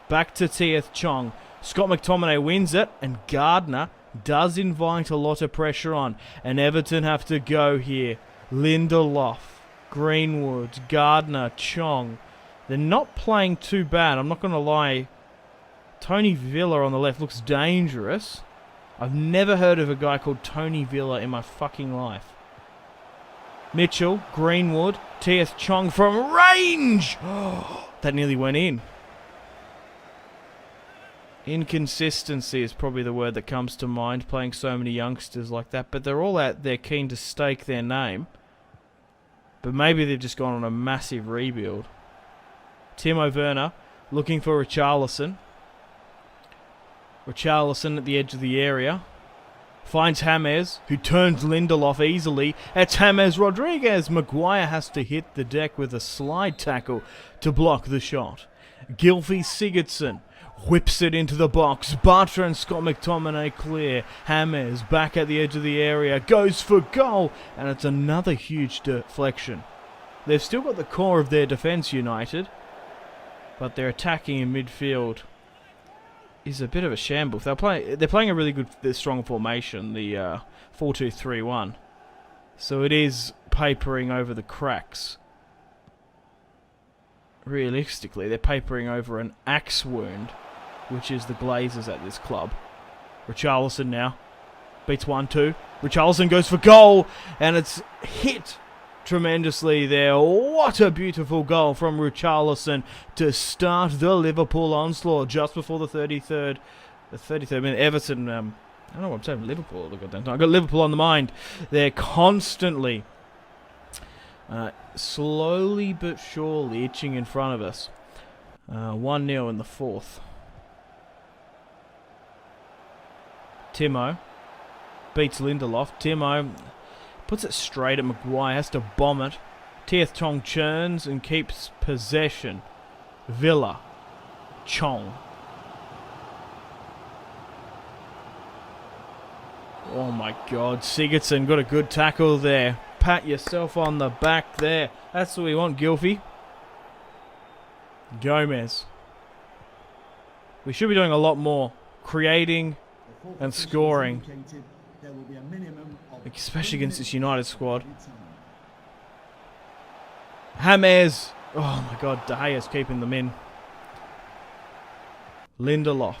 Back to Tieth Chong. Scott McTominay wins it, and Gardner does invite a lot of pressure on. And Everton have to go here. Lindelof, Greenwood, Gardner, Chong. They're not playing too bad, I'm not going to lie. Tony Villa on the left looks dangerous. I've never heard of a guy called Tony Villa in my fucking life. Mitchell, Greenwood, Tieth Chong from range! That nearly went in. Inconsistency is probably the word that comes to mind, playing so many youngsters like that. But they're all out there keen to stake their name. But maybe they've just gone on a massive rebuild. Timo Werner looking for Richarlison. Richarlison at the edge of the area. Finds James, who turns Lindelof easily. It's James Rodriguez. Maguire has to hit the deck with a slide tackle to block the shot. Gylfi Sigurdsson whips it into the box. Bartra and Scott McTominay clear. James back at the edge of the area. Goes for goal. And it's another huge deflection. They've still got the core of their defence, United. But their attacking in midfield is a bit of a shambles. They're playing a really good, strong formation, the 4-2-3-1. So it is papering over the cracks. Realistically, they're papering over an axe wound, which is the Glazers at this club. Richarlison now beats 1-2. Richarlison goes for goal, and it's hit tremendously there. What a beautiful goal from Richarlison to start the Liverpool onslaught just before the 33rd minute. Everton I don't know what I'm saying. Liverpool. Look at that. I've got Liverpool on the mind. They're constantly, slowly but surely itching in front of us. 1-0 in the fourth. Timo beats Lindelof. Timo puts it straight at Maguire. Has to bomb it. Tieth Tong churns and keeps possession. Villa. Chong. Oh my God. Sigurdsson got a good tackle there. Pat yourself on the back there. That's what we want, Gylfi. Gomez. We should be doing a lot more. Creating and scoring. Especially against this United squad. James. Oh my God. De Gea's keeping them in. Lindelof.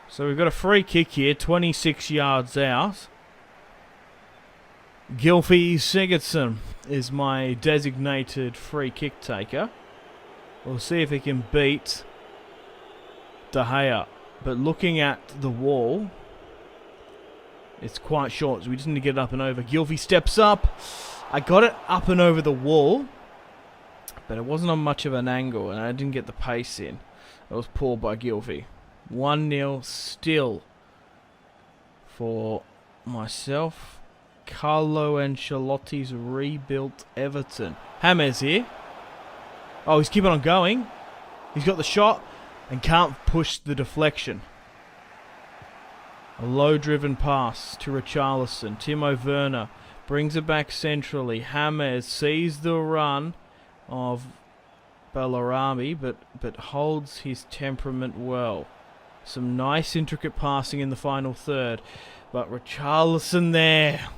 So we've got a free kick here. 26 yards out. Gylfi Sigurdsson is my designated free kick taker. We'll see if he can beat De Gea. But looking at the wall, it's quite short, so we just need to get it up and over. Gylfi steps up. I got it up and over the wall, but it wasn't on much of an angle, and I didn't get the pace in. That was poor by Gylfi. 1-0 still for myself. Carlo Ancelotti's rebuilt Everton. James here. Oh, he's keeping on going. He's got the shot and can't push the deflection. A low-driven pass to Richarlison. Timo Werner brings it back centrally. James sees the run of Bellarabi, but holds his temperament well. Some nice intricate passing in the final third. But Richarlison there.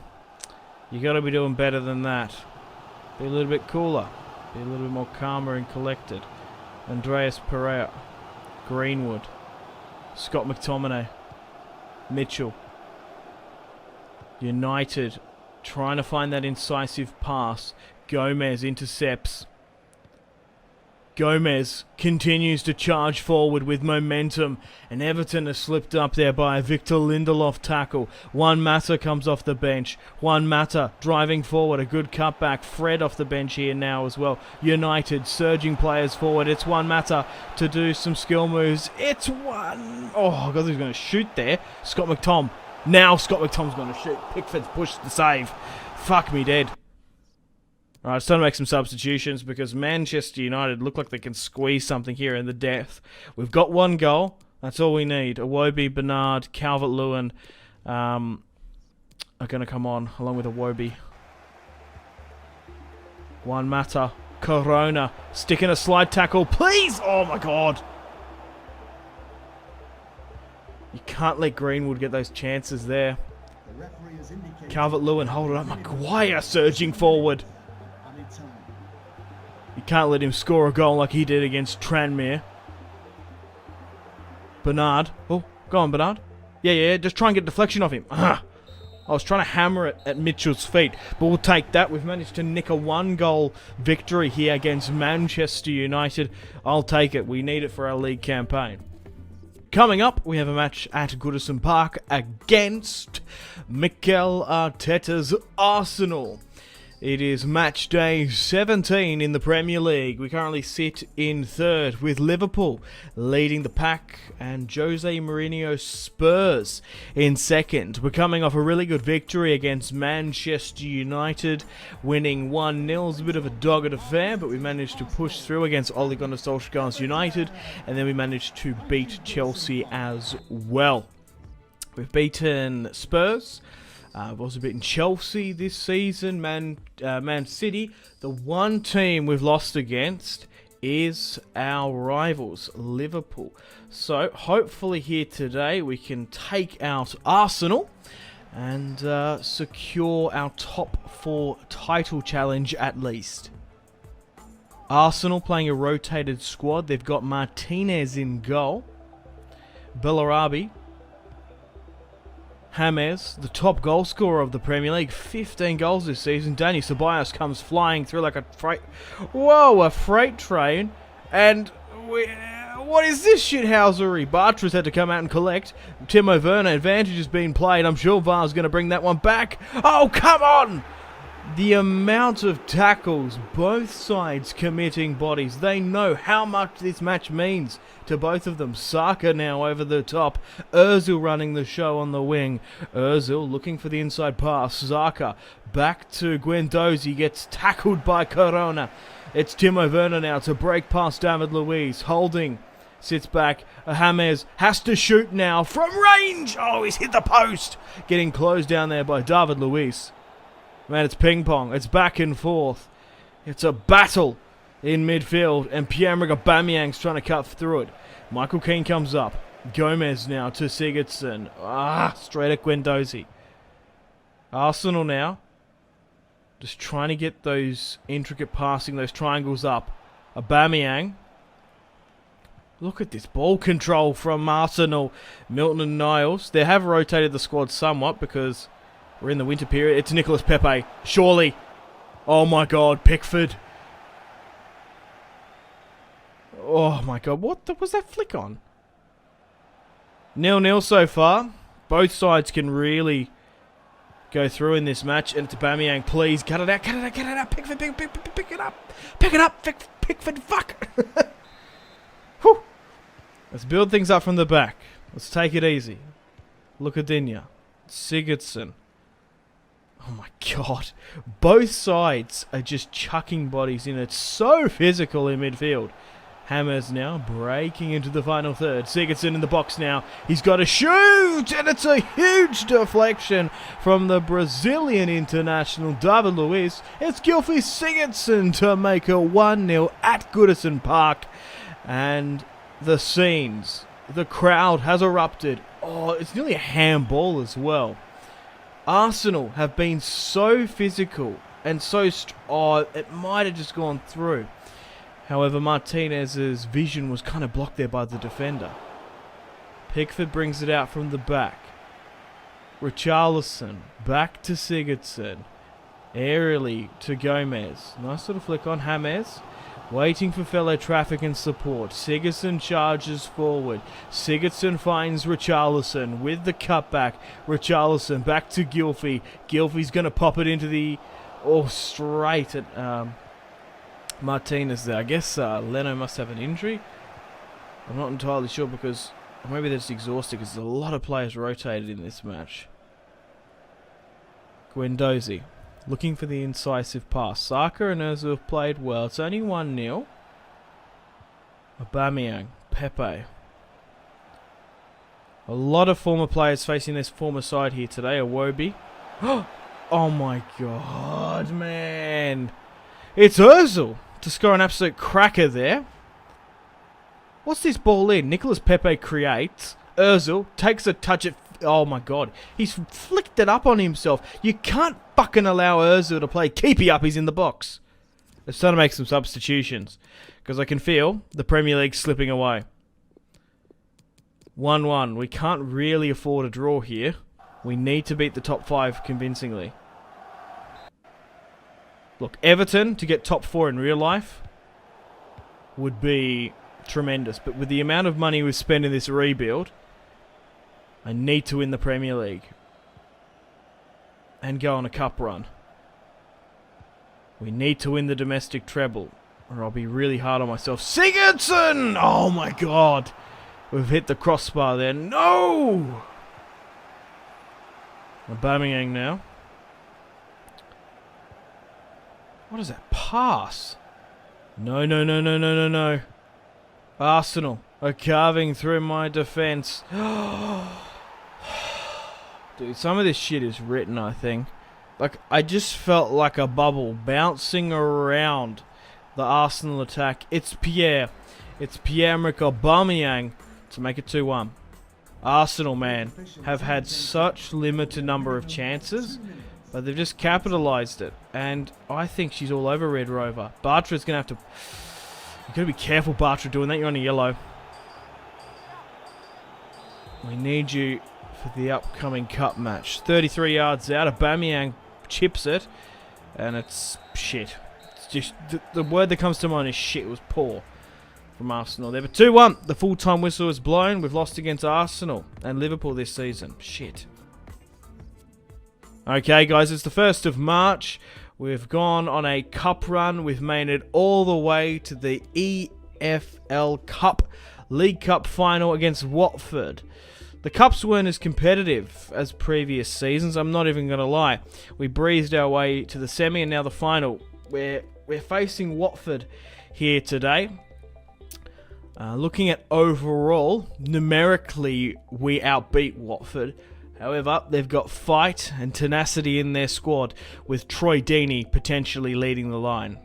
You got to be doing better than that. Be a little bit cooler. Be a little bit more calmer and collected. Andreas Pereira. Greenwood. Scott McTominay. Mitchell. United trying to find that incisive pass. Gomez intercepts. Gomez continues to charge forward with momentum, and Everton has slipped up there by a Victor Lindelof tackle. Juan Mata comes off the bench. Juan Mata driving forward, a good cutback. Fred off the bench here now as well. United surging players forward. It's Juan Mata to do some skill moves. It's one. Oh, God, he's going to shoot there. Scott McTom. Now Scott McTom's going to shoot. Pickford's pushed the save. Fuck me dead. Alright, it's time to make some substitutions because Manchester United look like they can squeeze something here in the depth. We've got one goal. That's all we need. Iwobi, Bernard, Calvert-Lewin are going to come on along with Iwobi. Juan Mata, Corona, sticking a slide tackle. Please! Oh my God! You can't let Greenwood get those chances there. Calvert-Lewin holding up. Maguire surging forward. You can't let him score a goal like he did against Tranmere. Bernard. Oh, go on, Bernard. Yeah. Just try and get deflection off him. I was trying to hammer it at Mitchell's feet, but we'll take that. We've managed to nick a 1-goal victory here against Manchester United. I'll take it. We need it for our league campaign. Coming up, we have a match at Goodison Park against Mikel Arteta's Arsenal. It is match day 17 in the Premier League. We currently sit in third with Liverpool leading the pack and Jose Mourinho's Spurs in second. We're coming off a really good victory against Manchester United, winning 1-0. It's a bit of a dogged affair, but we managed to push through against Ole Gunnar Solskjaer's United, and then we managed to beat Chelsea as well. We've beaten Spurs. We've also beaten Chelsea this season, Man City. The one team we've lost against is our rivals, Liverpool. So hopefully here today we can take out Arsenal and secure our top 4 title challenge at least. Arsenal playing a rotated squad. They've got Martinez in goal. Bellarabi. James, the top goal scorer of the Premier League, 15 goals this season. Dani Ceballos comes flying through like a freight train, and What is this shithousery? Bartra's had to come out and collect. Timo Werner, advantage is being played. I'm sure VAR's going to bring that one back. Oh, come on! The amount of tackles, both sides committing bodies. They know how much this match means to both of them. Saka now over the top. Ozil running the show on the wing. Ozil looking for the inside pass. Saka back to Guendouzi. Gets tackled by Corona. It's Timo Werner now to break past David Luiz. Holding. Sits back. James has to shoot now from range. Oh, he's hit the post. Getting closed down there by David Luiz. Man, it's ping pong. It's back and forth. It's a battle in midfield. And Pierre-Emerick Aubameyang's trying to cut through it. Michael Keane comes up. Gomez now to Sigurdsson. Straight at Guendouzi. Arsenal now. Just trying to get those intricate passing, those triangles up. Aubameyang. Look at this ball control from Arsenal. Milton and Niles. They have rotated the squad somewhat because we're in the winter period. It's Nicolas Pepe. Surely. Oh my god, Pickford. Oh my god, what was that flick on? 0-0 so far. Both sides can really go through in this match. And it's Aubameyang, please. Cut it out. Pickford, pick it up. Pick it up, Pickford, fuck. Whew. Let's build things up from the back. Let's take it easy. Lucadinha. Sigurdsson. Oh my god. Both sides are just chucking bodies in. It's so physical in midfield. Hammers now breaking into the final third. Sigurdsson in the box now. He's got to shoot! And it's a huge deflection from the Brazilian international David Luiz. It's Gylfi Sigurdsson to make a 1-0 at Goodison Park. And the scenes. The crowd has erupted. Oh, it's nearly a handball as well. Arsenal have been so physical and so... it might have just gone through. However, Martinez's vision was kind of blocked there by the defender. Pickford brings it out from the back. Richarlison back to Sigurdsson. Aerially to Gomez. Nice little flick on James. Waiting for fellow traffic and support. Sigurdsson charges forward. Sigurdsson finds Richarlison with the cutback. Richarlison back to Gylfi. Gylfi's going to pop it into the... straight at... Martinez there. I guess Leno must have an injury. I'm not entirely sure because maybe they're just exhausted because there's a lot of players rotated in this match. Guendouzi looking for the incisive pass. Saka and Ozil have played well. It's only 1-0. Aubameyang, Pepe. A lot of former players facing this former side here today. Iwobi. Oh my god, man. It's Ozil to score an absolute cracker there. What's this ball in? Nicolas Pepe creates. Ozil takes a touch at... Oh my god. He's flicked it up on himself. You can't fucking allow Ozil to play keepy up. He's in the box. It's time to make some substitutions. Because I can feel the Premier League slipping away. 1-1. We can't really afford a draw here. We need to beat the top 5 convincingly. Look, Everton to get top 4 in real life would be tremendous. But with the amount of money we've spent in this rebuild, I need to win the Premier League. And go on a cup run. We need to win the domestic treble, or I'll be really hard on myself. Sigurdsson! Oh my god! We've hit the crossbar there. No! Aubameyang now. What is that pass? No. Arsenal are carving through my defense. Dude, some of this shit is written, I think. Like, I just felt like a bubble bouncing around the Arsenal attack. It's Pierre-Emerick Aubameyang to make it 2-1. Arsenal, man, have had such limited number of chances, but they've just capitalised it. And I think she's all over Red Rover. Bartra's going to have to... You've got to be careful, Bartra, doing that. You're on a yellow. We need you for the upcoming cup match. 33 yards out. Aubameyang chips it. And it's shit. It's just... The word that comes to mind is shit. It was poor. from Arsenal there. But 2-1. The full-time whistle is blown. We've lost against Arsenal and Liverpool this season. Shit. Okay, guys, it's the 1st of March. We've gone on a cup run. We've made it all the way to the EFL Cup, League Cup final against Watford. The cups weren't as competitive as previous seasons, I'm not even going to lie. We breezed our way to the semi and now the final. We're facing Watford here today. Looking at overall, numerically, we outbeat Watford. However, they've got fight and tenacity in their squad, with Troy Deeney potentially leading the line.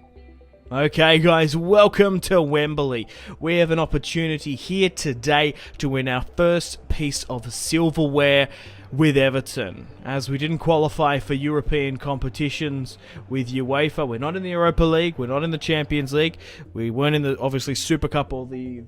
Okay, guys, welcome to Wembley. We have an opportunity here today to win our first piece of silverware with Everton. As we didn't qualify for European competitions with UEFA, we're not in the Europa League, we're not in the Champions League, we weren't in the, obviously, Super Cup or the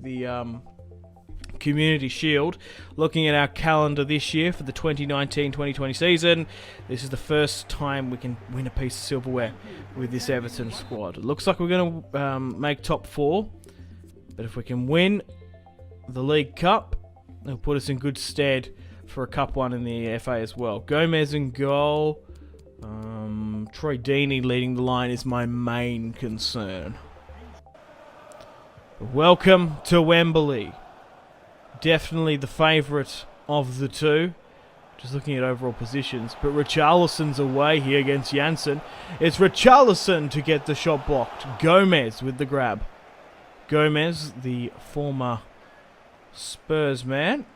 Community Shield. Looking at our calendar this year for the 2019-2020 season, this is the first time we can win a piece of silverware with this Everton squad. It looks like we're going to make top 4, but if we can win the League Cup, it'll put us in good stead for a Cup 1 in the FA as well. Gomez in goal. Troy Deeney leading the line is my main concern. Welcome to Wembley. Definitely the favourite of the two. Just looking at overall positions. But Richarlison's away here against Janssen. It's Richarlison to get the shot blocked. Gomez with the grab. Gomez, the former Spurs man,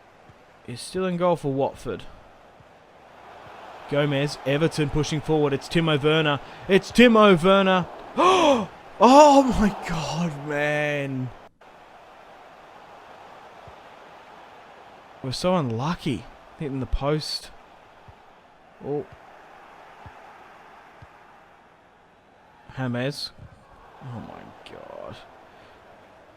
is still in goal for Watford. Gomez, Everton pushing forward. It's Timo Werner. It's Timo Werner. Oh my god, man. We're so unlucky hitting the post. Oh. James. Oh my god.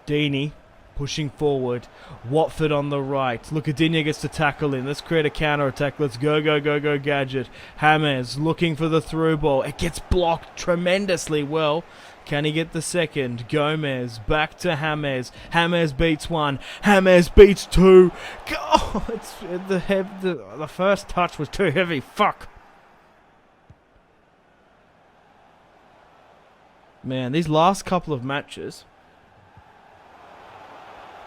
Deeney pushing forward. Watford on the right. Lucadinha gets the tackle in. Let's create a counter attack. Let's go, go, go, go, Gadget. James looking for the through ball. It gets blocked tremendously well. Can he get the second? Gomez back to James. James beats 1. James beats 2. God, the first touch was too heavy. Fuck. Man, these last couple of matches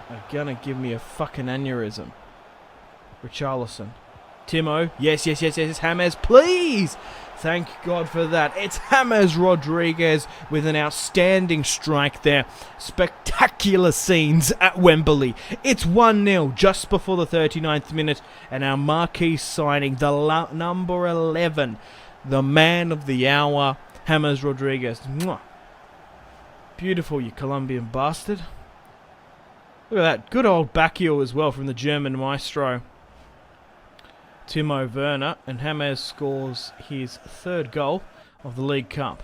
are gonna give me a fucking aneurysm. Richarlison. Timo. Yes, yes, yes, yes. James, please. Thank God for that. It's James Rodriguez with an outstanding strike there. Spectacular scenes at Wembley. It's 1-0 just before the 39th minute. And our marquee signing, the number 11, the man of the hour, James Rodriguez. Mwah. Beautiful, you Colombian bastard. Look at that. Good old back heel as well from the German maestro. Timo Werner, and James scores his 3rd goal of the League Cup.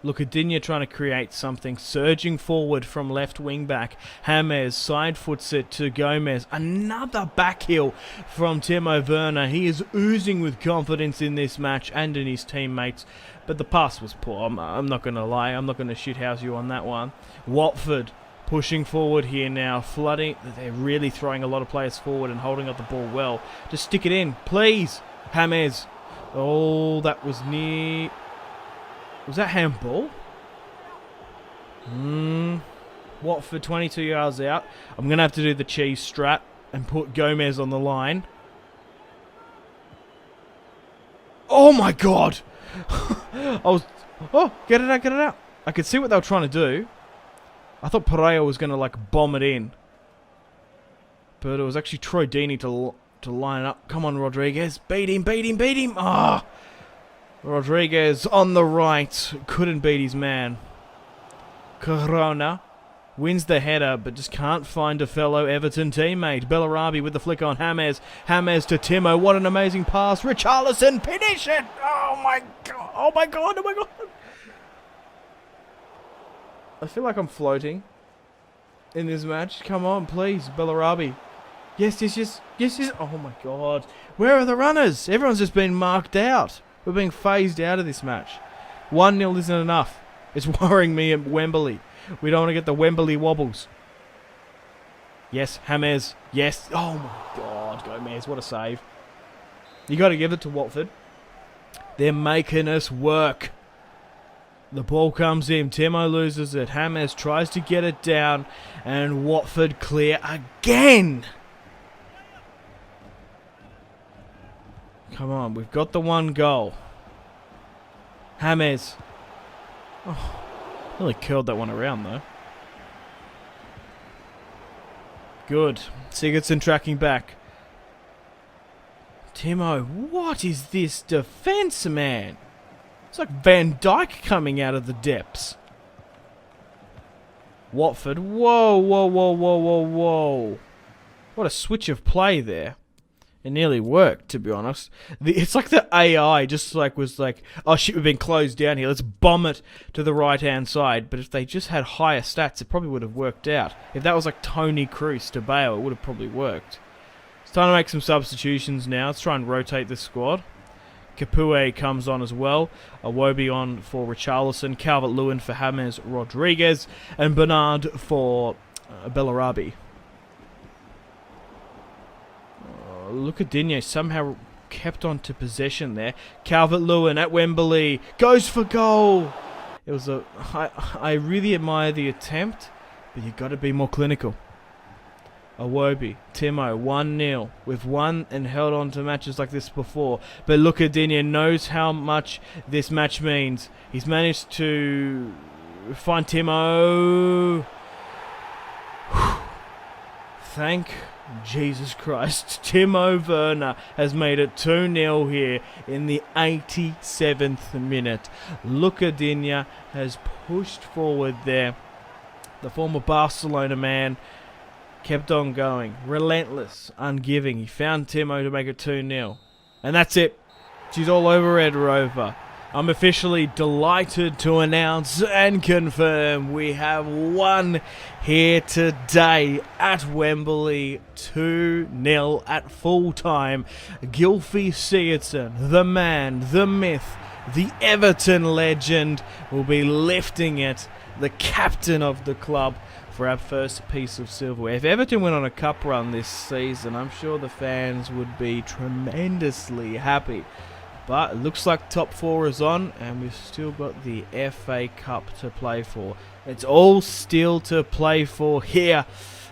Lucadinha trying to create something, surging forward from left wing back. James side foots it to Gomez. Another back heel from Timo Werner. He is oozing with confidence in this match and in his teammates, but the pass was poor. I'm not going to lie. I'm not going to shithouse you on that one. Watford pushing forward here now, flooding. They're really throwing a lot of players forward and holding up the ball well. Just stick it in, please. James. Oh, that was near. Was that handball? Watford 22 yards out. I'm going to have to do the cheese strat and put Gomez on the line. Oh my god. Oh, get it out, get it out. I could see what they were trying to do. I thought Pereira was going to, like, bomb it in. But it was actually Troy Deeney to line up. Come on, Rodriguez. Beat him, beat him, beat him. Ah! Rodriguez on the right. Couldn't beat his man. Corona wins the header, but just can't find a fellow Everton teammate. Bellarabi with the flick on James. James to Timo. What an amazing pass. Richarlison, finish it! Oh, my God. Oh, my God. Oh, my God. I feel like I'm floating in this match. Come on, please, Bellarabi. Yes, yes, yes, yes, yes. Oh my god. Where are the runners? Everyone's just been marked out. We're being phased out of this match. 1-0 isn't enough. It's worrying me at Wembley. We don't want to get the Wembley wobbles. Yes, James. Yes. Oh my God, Gomez, what a save. You got to give it to Watford. They're making us work. The ball comes in. Timo loses it. James tries to get it down. And Watford clear again. Come on, we've got the one goal. James. Oh, really curled that one around though. Good. Sigurdsson tracking back. Timo, what is this defense, man? It's like Van Dijk coming out of the depths. Watford. Whoa, whoa, whoa, whoa, whoa, whoa. What a switch of play there. It nearly worked, to be honest. It's like the AI just was like, oh shit, we've been closed down here. Let's bomb it to the right-hand side. But if they just had higher stats, it probably would have worked out. If that was like Tony Kroos to Bale, it would have probably worked. It's time to make some substitutions now. Let's try and rotate this squad. Capoue comes on as well. Iwobi on for Richarlison. Calvert-Lewin for James Rodriguez. And Bernard for Bellarabi. Look at Digne somehow kept on to possession there. Calvert-Lewin at Wembley. Goes for goal. It was I really admire the attempt, but you've got to be more clinical. Iwobi, Timo, 1-0. We've won and held on to matches like this before. But look at Digne, knows how much this match means. He's managed to find Timo. Thank Jesus Christ. Timo Werner has made it 2-0 here in the 87th minute. Luca Digne has pushed forward there. The former Barcelona man kept on going. Relentless, ungiving. He found Timo to make it 2-0. And that's it. She's all over Red Rover. I'm officially delighted to announce and confirm we have won here today at Wembley 2-0 at full time. Gylfi Sigurdsson, the man, the myth, the Everton legend, will be lifting it, the captain of the club, for our first piece of silverware. If Everton went on a cup run this season, I'm sure the fans would be tremendously happy. But it looks like top four is on, and we've still got the FA Cup to play for. It's all still to play for here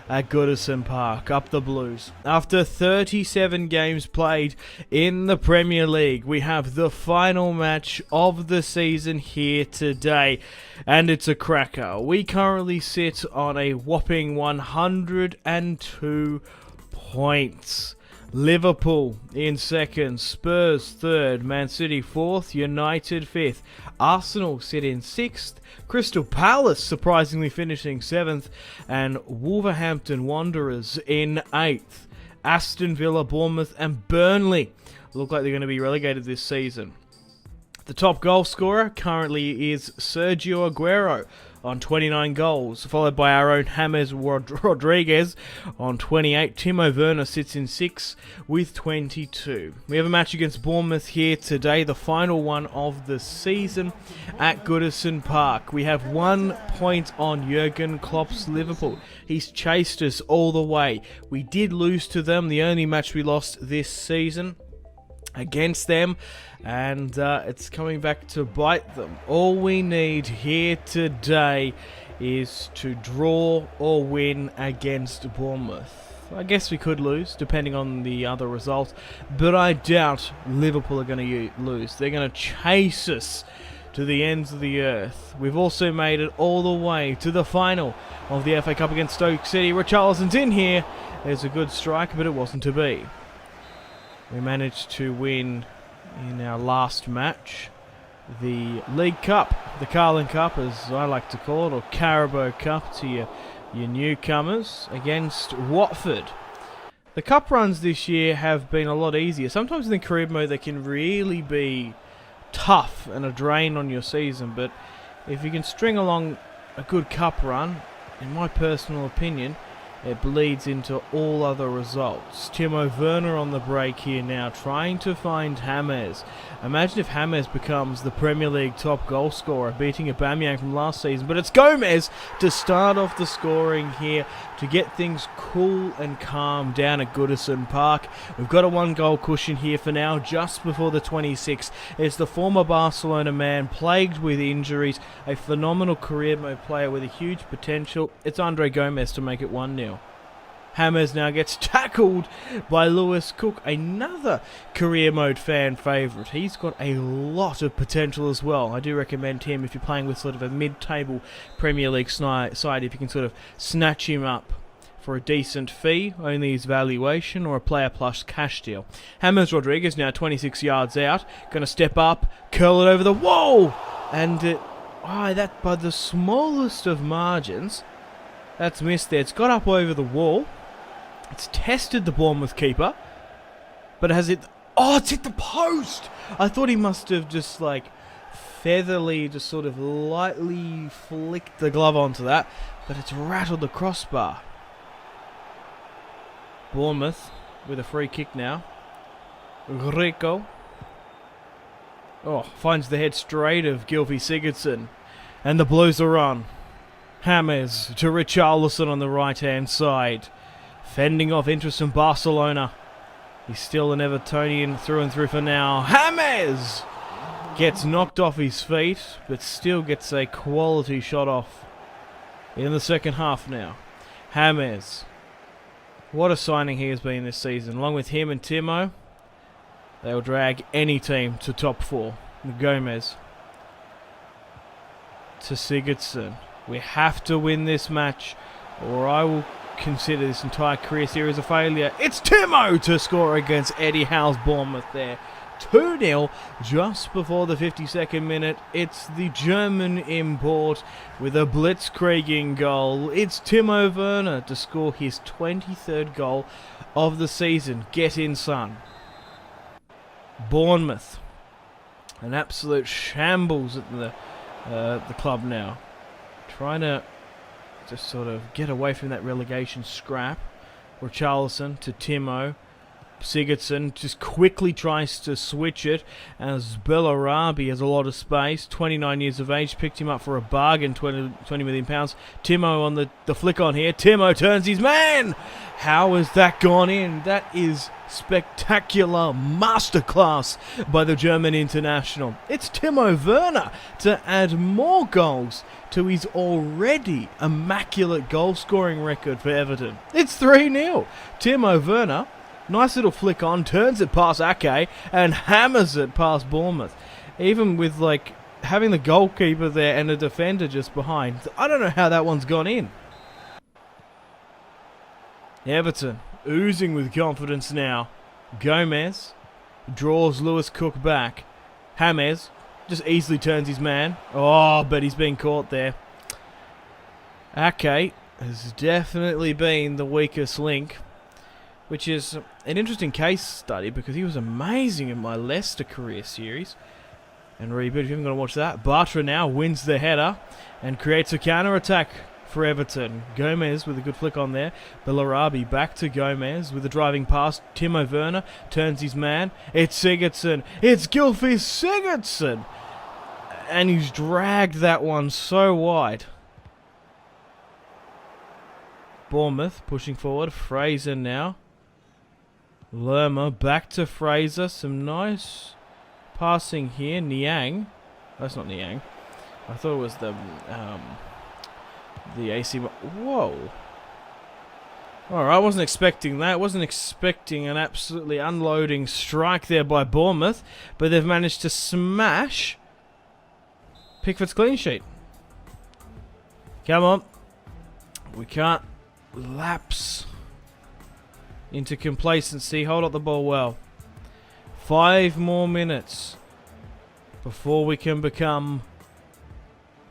at Goodison Park, up the Blues. After 37 games played in the Premier League, we have the final match of the season here today, and it's a cracker. We currently sit on a whopping 102 points. Liverpool in second, Spurs third, Man City fourth, United fifth, Arsenal sit in sixth, Crystal Palace surprisingly finishing seventh, and Wolverhampton Wanderers in eighth. Aston Villa, Bournemouth and Burnley look like they're going to be relegated this season. The top goal scorer currently is Sergio Aguero on 29 goals, followed by our own James Rodriguez on 28. Timo Werner sits in 6 with 22. We have a match against Bournemouth here today, the final one of the season at Goodison Park. We have 1 point on Jurgen Klopp's Liverpool. He's chased us all the way. We did lose to them, the only match we lost this season against them, and it's coming back to bite them. All we need here today is to draw or win against Bournemouth. I guess we could lose, depending on the other results, but I doubt Liverpool are going to lose. They're going to chase us to the ends of the earth. We've also made it all the way to the final of the FA Cup against Stoke City. Richarlison's in here. There's a good strike, but it wasn't to be. We managed to win in our last match the League Cup, the Carling Cup as I like to call it, or Carabao Cup to your newcomers, against Watford. The cup runs this year have been a lot easier. Sometimes in the career mode they can really be tough and a drain on your season, but if you can string along a good cup run, in my personal opinion, it bleeds into all other results. Timo Werner on the break here now, trying to find James. Imagine if James becomes the Premier League top goal scorer, beating Aubameyang from last season. But it's Gomez to start off the scoring here to get things cool and calm down at Goodison Park. We've got a 1-goal cushion here for now, just before the 26th. It's the former Barcelona man, plagued with injuries, a phenomenal career mode player with a huge potential. It's Andre Gomez to make it 1-0. Hammers now gets tackled by Lewis Cook, another career mode fan favourite. He's got a lot of potential as well. I do recommend him if you're playing with sort of a mid-table Premier League side, if you can sort of snatch him up for a decent fee, only his valuation, or a player plus cash deal. Hammers Rodriguez now 26 yards out, going to step up, curl it over the wall, and that by the smallest of margins, that's missed there. It's got up over the wall. It's tested the Bournemouth keeper, but has it... Oh, it's hit the post! I thought he must have just, like, featherly, just sort of lightly flicked the glove onto that, but it's rattled the crossbar. Bournemouth with a free kick now. Rico. Oh, finds the head straight of Gylfi Sigurdsson, and the Blues are on. Hammers to Richarlison on the right-hand side. Fending off interest from Barcelona. He's still an Evertonian through and through for now. Hammers gets knocked off his feet, but still gets a quality shot off in the second half now. Hammers. What a signing he has been this season. Along with him and Timo, they'll drag any team to top 4. Gomez to Sigurdsson. We have to win this match, or I will consider this entire career series a failure. It's Timo to score against Eddie Howe's Bournemouth there. 2-0 just before the 52nd minute. It's the German import with a blitzkrieging goal. It's Timo Werner to score his 23rd goal of the season. Get in, son. Bournemouth, an absolute shambles at the club now. Trying to just sort of get away from that relegation scrap. Richarlison to Timo. Sigurdsson just quickly tries to switch it as Bellarabi has a lot of space. 29 years of age, picked him up for a bargain, £20 million. Timo on the flick on here. Timo turns his man. How has that gone in? That is spectacular masterclass by the German international. It's Timo Werner to add more goals to his already immaculate goal-scoring record for Everton. It's 3-0. Timo Werner, nice little flick on, turns it past Ake and hammers it past Bournemouth. Even with, like, having the goalkeeper there and a defender just behind. I don't know how that one's gone in. Everton oozing with confidence now. Gomez draws Lewis Cook back. James just easily turns his man. Oh, but he's been caught there. Ake has definitely been the weakest link, which is an interesting case study because he was amazing in my Leicester career series. And reboot, if you haven't got to watch that. Bartra now wins the header and creates a counter-attack for Everton. Gomez with a good flick on there. Bellarabi back to Gomez with a driving pass. Timo Werner turns his man. It's Sigurdsson. It's Gylfi Sigurdsson. And he's dragged that one so wide. Bournemouth pushing forward. Fraser now. Lerma back to Fraser. Some nice passing here. Niang. That's not Niang. I thought it was the AC. Whoa. Alright, I wasn't expecting that. Wasn't expecting an absolutely unloading strike there by Bournemouth. But they've managed to smash Pickford's clean sheet. Come on. We can't lapse into complacency. Hold up the ball well. 5 more minutes before we can become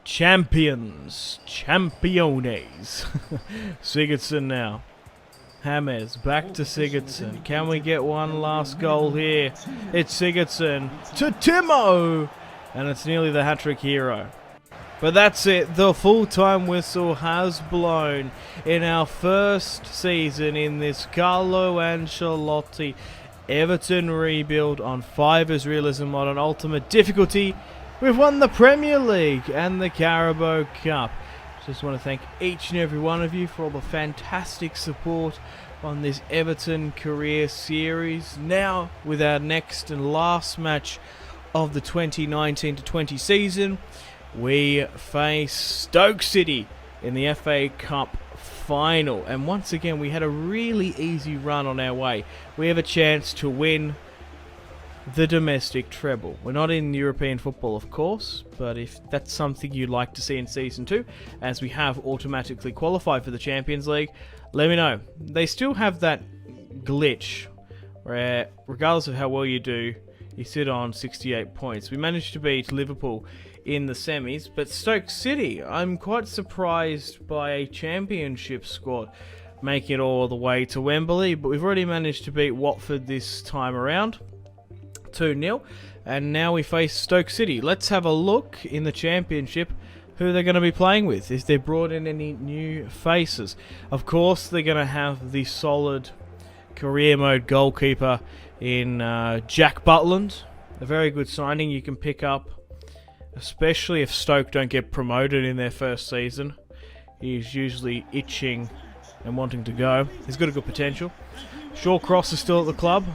champions. Championes. Sigurdsson now. James back to Sigurdsson. Can we get one last goal here? It's Sigurdsson to Timo. And it's nearly the hat-trick hero. But that's it. The full-time whistle has blown in our first season in this Carlo Ancelotti Everton rebuild on Fiverr's Realism Mod on Ultimate Difficulty. We've won the Premier League and the Carabao Cup. Just want to thank each and every one of you for all the fantastic support on this Everton career series. Now, with our next and last match of the 2019-20 season, we face Stoke City in the FA Cup final. And once again, we had a really easy run on our way. We have a chance to win the domestic treble. We're not in European football, of course, but if that's something you'd like to see in Season 2, as we have automatically qualified for the Champions League, let me know. They still have that glitch where, regardless of how well you do, you sit on 68 points. We managed to beat Liverpool in the semis, but Stoke City, I'm quite surprised by a championship squad making it all the way to Wembley, but we've already managed to beat Watford this time around. 2-0, and now we face Stoke City. Let's have a look in the Championship who they're going to be playing with. Is they brought in any new faces? Of course, they're going to have the solid career mode goalkeeper in Jack Butland. A very good signing you can pick up, especially if Stoke don't get promoted in their first season. He's usually itching and wanting to go. He's got a good potential. Shawcross is still at the club.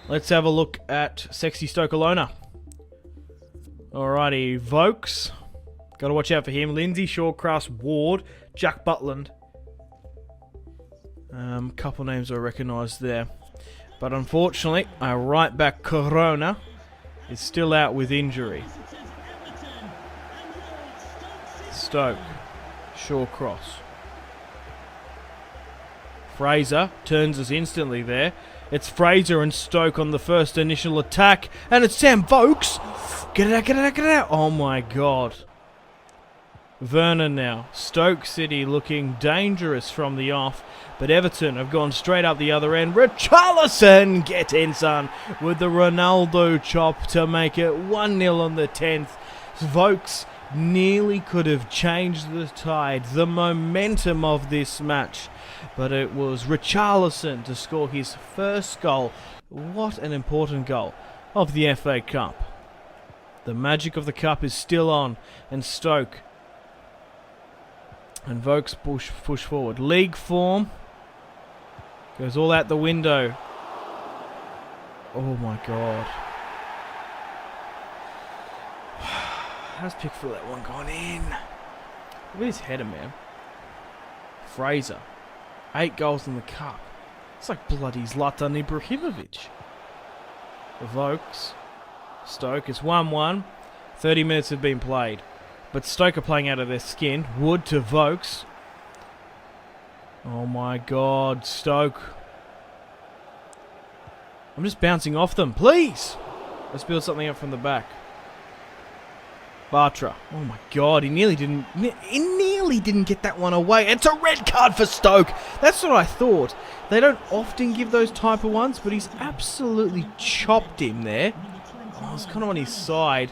Let's have a look at Sexy Stoke Alona. Alrighty, Vokes. Got to watch out for him. Lindsay, Shawcross, Ward, Jack Butland. Couple names I recognise there. But unfortunately, our right back Corona is still out with injury. Stoke, Shawcross. Fraser turns us instantly there. It's Fraser and Stoke on the first initial attack. And it's Sam Vokes. Get it out, get it out, get it out. Oh my god. Vernon now. Stoke City looking dangerous from the off. But Everton have gone straight up the other end. Richarlison, get in, son. With the Ronaldo chop to make it 1-0 on the 10th. Vokes nearly could have changed the tide, the momentum of this match. But it was Richarlison to score his first goal. What an important goal of the FA Cup. The magic of the cup is still on, and Stoke and Vokes push forward. League form goes all out the window. Oh my god. How's Pickford that one gone in? Look at his header, man. Fraser. 8 goals in the cup. It's like bloody Zlatan Ibrahimovic. The Vokes. Stoke. It's 1-1. 30 minutes have been played. But Stoke are playing out of their skin. Wood to Vokes. Oh my god, Stoke. I'm just bouncing off them. Please! Let's build something up from the back. Bartra. Oh my god, he nearly didn't get that one away. It's a red card for Stoke. That's what I thought. They don't often give those type of ones, but he's absolutely chopped him there. Oh, it's kind of on his side.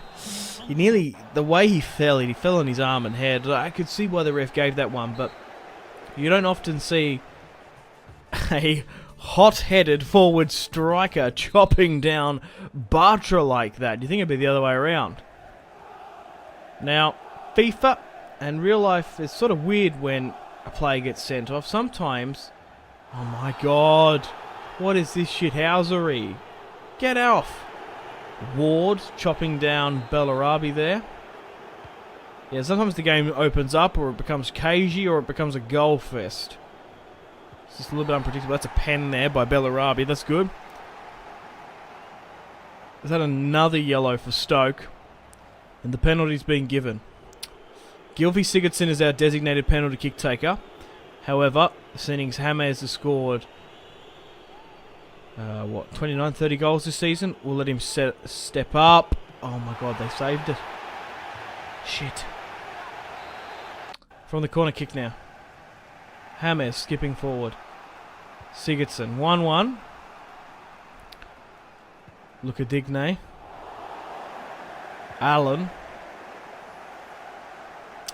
The way he fell on his arm and head. I could see why the ref gave that one, but you don't often see a hot-headed forward striker chopping down Bartra like that. You think it'd be the other way around. Now, FIFA and real life is sort of weird when a player gets sent off. Sometimes, oh my god, what is this shithousery? Get off! Ward chopping down Bellarabi there. Yeah, sometimes the game opens up or it becomes cagey or it becomes a goal fest. It's just a little bit unpredictable. That's a pen there by Bellarabi. That's good. Is that another yellow for Stoke? And the penalty's being given. Gylfi Sigurdsson is our designated penalty kick taker. However, seeing James has scored 29, 30 goals this season. We'll let him step up. Oh my god, they saved it. Shit. From the corner kick now. James skipping forward. Sigurdsson, 1-1. Lucadigne. Allen.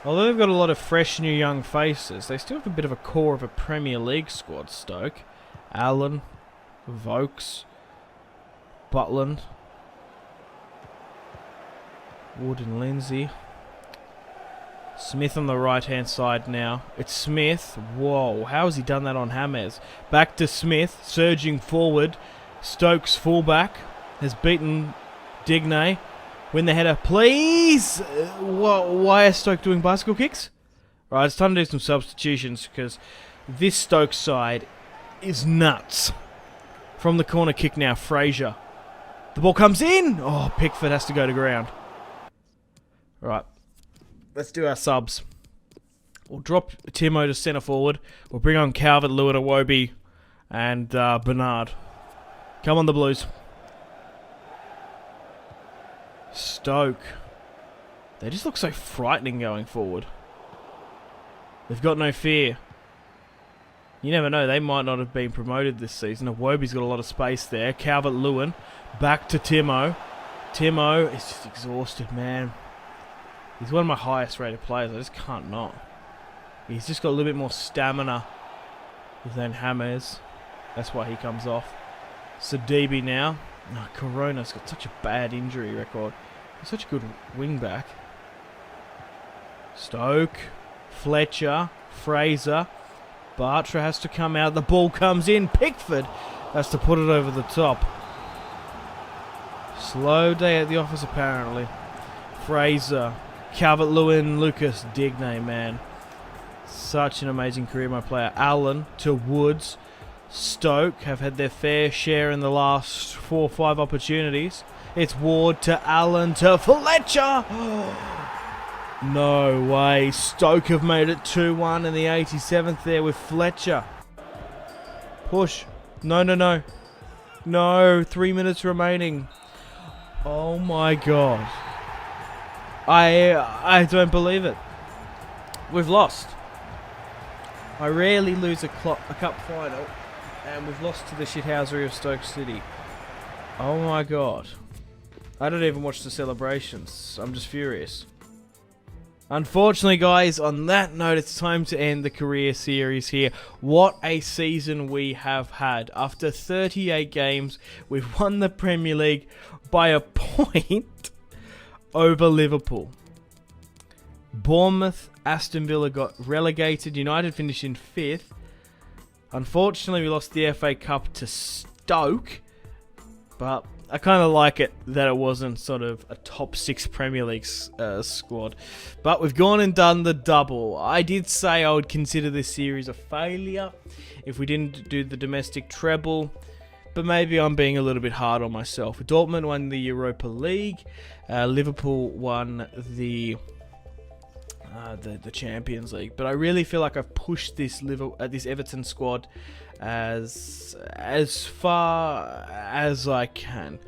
Although they've got a lot of fresh new young faces, they still have a bit of a core of a Premier League squad, Stoke. Allen, Vokes, Butland, Wood and Lindsay. Smith on the right-hand side now. It's Smith. Whoa, how has he done that on James? Back to Smith, surging forward. Stokes fullback has beaten Digne. Win the header, please. Why is Stokes doing bicycle kicks? Right, it's time to do some substitutions because this Stokes side is nuts. From the corner kick now, Fraser. The ball comes in. Oh, Pickford has to go to ground. Right, let's do our subs. We'll drop Timo to centre forward. We'll bring on Calvert-Lewin, Iwobi, and Bernard. Come on, the Blues. Stoke. They just look so frightening going forward. They've got no fear. You never know, they might not have been promoted this season. Iwobi's got a lot of space there. Calvert-Lewin. Back to Timo. Timo is just exhausted, man. He's one of my highest rated players. I just can't not. He's just got a little bit more stamina than James. That's why he comes off. Sidibe now. Oh, Corona's got such a bad injury record. He's such a good wing back. Stoke. Fletcher. Fraser. Bartra has to come out. The ball comes in. Pickford has to put it over the top. Slow day at the office apparently. Fraser. Calvert-Lewin, Lucas Digne, man. Such an amazing career, my player. Allen to Woods. Stoke have had their fair share in the last 4 or 5 opportunities. It's Ward to Allen to Fletcher. No way. Stoke have made it 2-1 in the 87th there with Fletcher. Push. No. No, 3 minutes remaining. Oh my god. I don't believe it. We've lost. I rarely lose a cup final, and we've lost to the shithousery of Stoke City. Oh my god. I don't even watch the celebrations. I'm just furious. Unfortunately, guys, on that note, it's time to end the career series here. What a season we have had. After 38 games, we've won the Premier League by a point over Liverpool. Bournemouth, Aston Villa got relegated. United finished in 5th. Unfortunately, we lost the FA Cup to Stoke. But I kind of like it that it wasn't sort of a top 6 Premier League squad. But we've gone and done the double. I did say I would consider this series a failure if we didn't do the domestic treble. But maybe I'm being a little bit hard on myself. Dortmund won the Europa League. Liverpool won the Champions League. But I really feel like I've pushed this Everton squad as far as I can,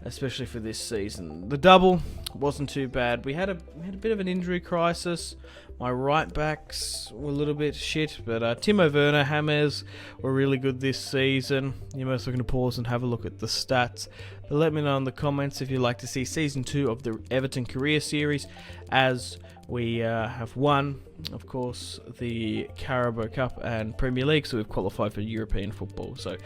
especially for this season. The double wasn't too bad. We had a bit of an injury crisis. My right backs were a little bit shit, but Timo Werner, James were really good this season. You're most looking to pause and have a look at the stats. But let me know in the comments if you'd like to see Season 2 of the Everton Career Series, as we have won, of course, the Carabao Cup and Premier League, so we've qualified for European football. So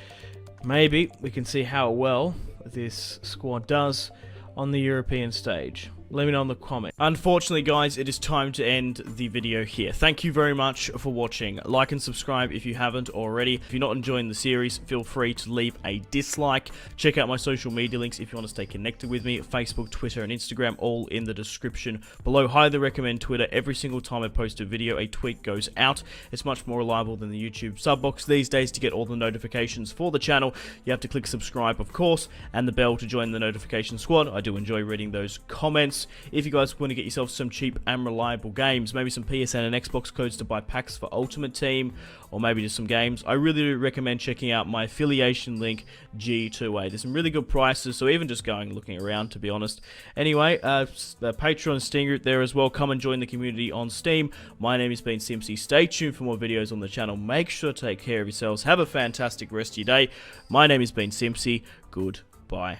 maybe we can see how well this squad does on the European stage. Let me know in the comments. Unfortunately, guys, it is time to end the video here. Thank you very much for watching. Like and subscribe if you haven't already. If you're not enjoying the series, feel free to leave a dislike. Check out my social media links if you want to stay connected with me. Facebook, Twitter, and Instagram, all in the description below. Highly recommend Twitter. Every single time I post a video, a tweet goes out. It's much more reliable than the YouTube sub box these days. To get all the notifications for the channel, you have to click subscribe, of course, and the bell to join the notification squad. I do enjoy reading those comments. If you guys want to get yourself some cheap and reliable games, maybe some PSN and Xbox codes to buy packs for Ultimate Team, or maybe just some games, I really recommend checking out my affiliation link, G2A. There's some really good prices, so even just going looking around, to be honest. Anyway, the Patreon Steam group there as well. Come and join the community on Steam. My name has been Simpzy. Stay tuned for more videos on the channel. Make sure to take care of yourselves. Have a fantastic rest of your day. My name has been Simpzy. Goodbye.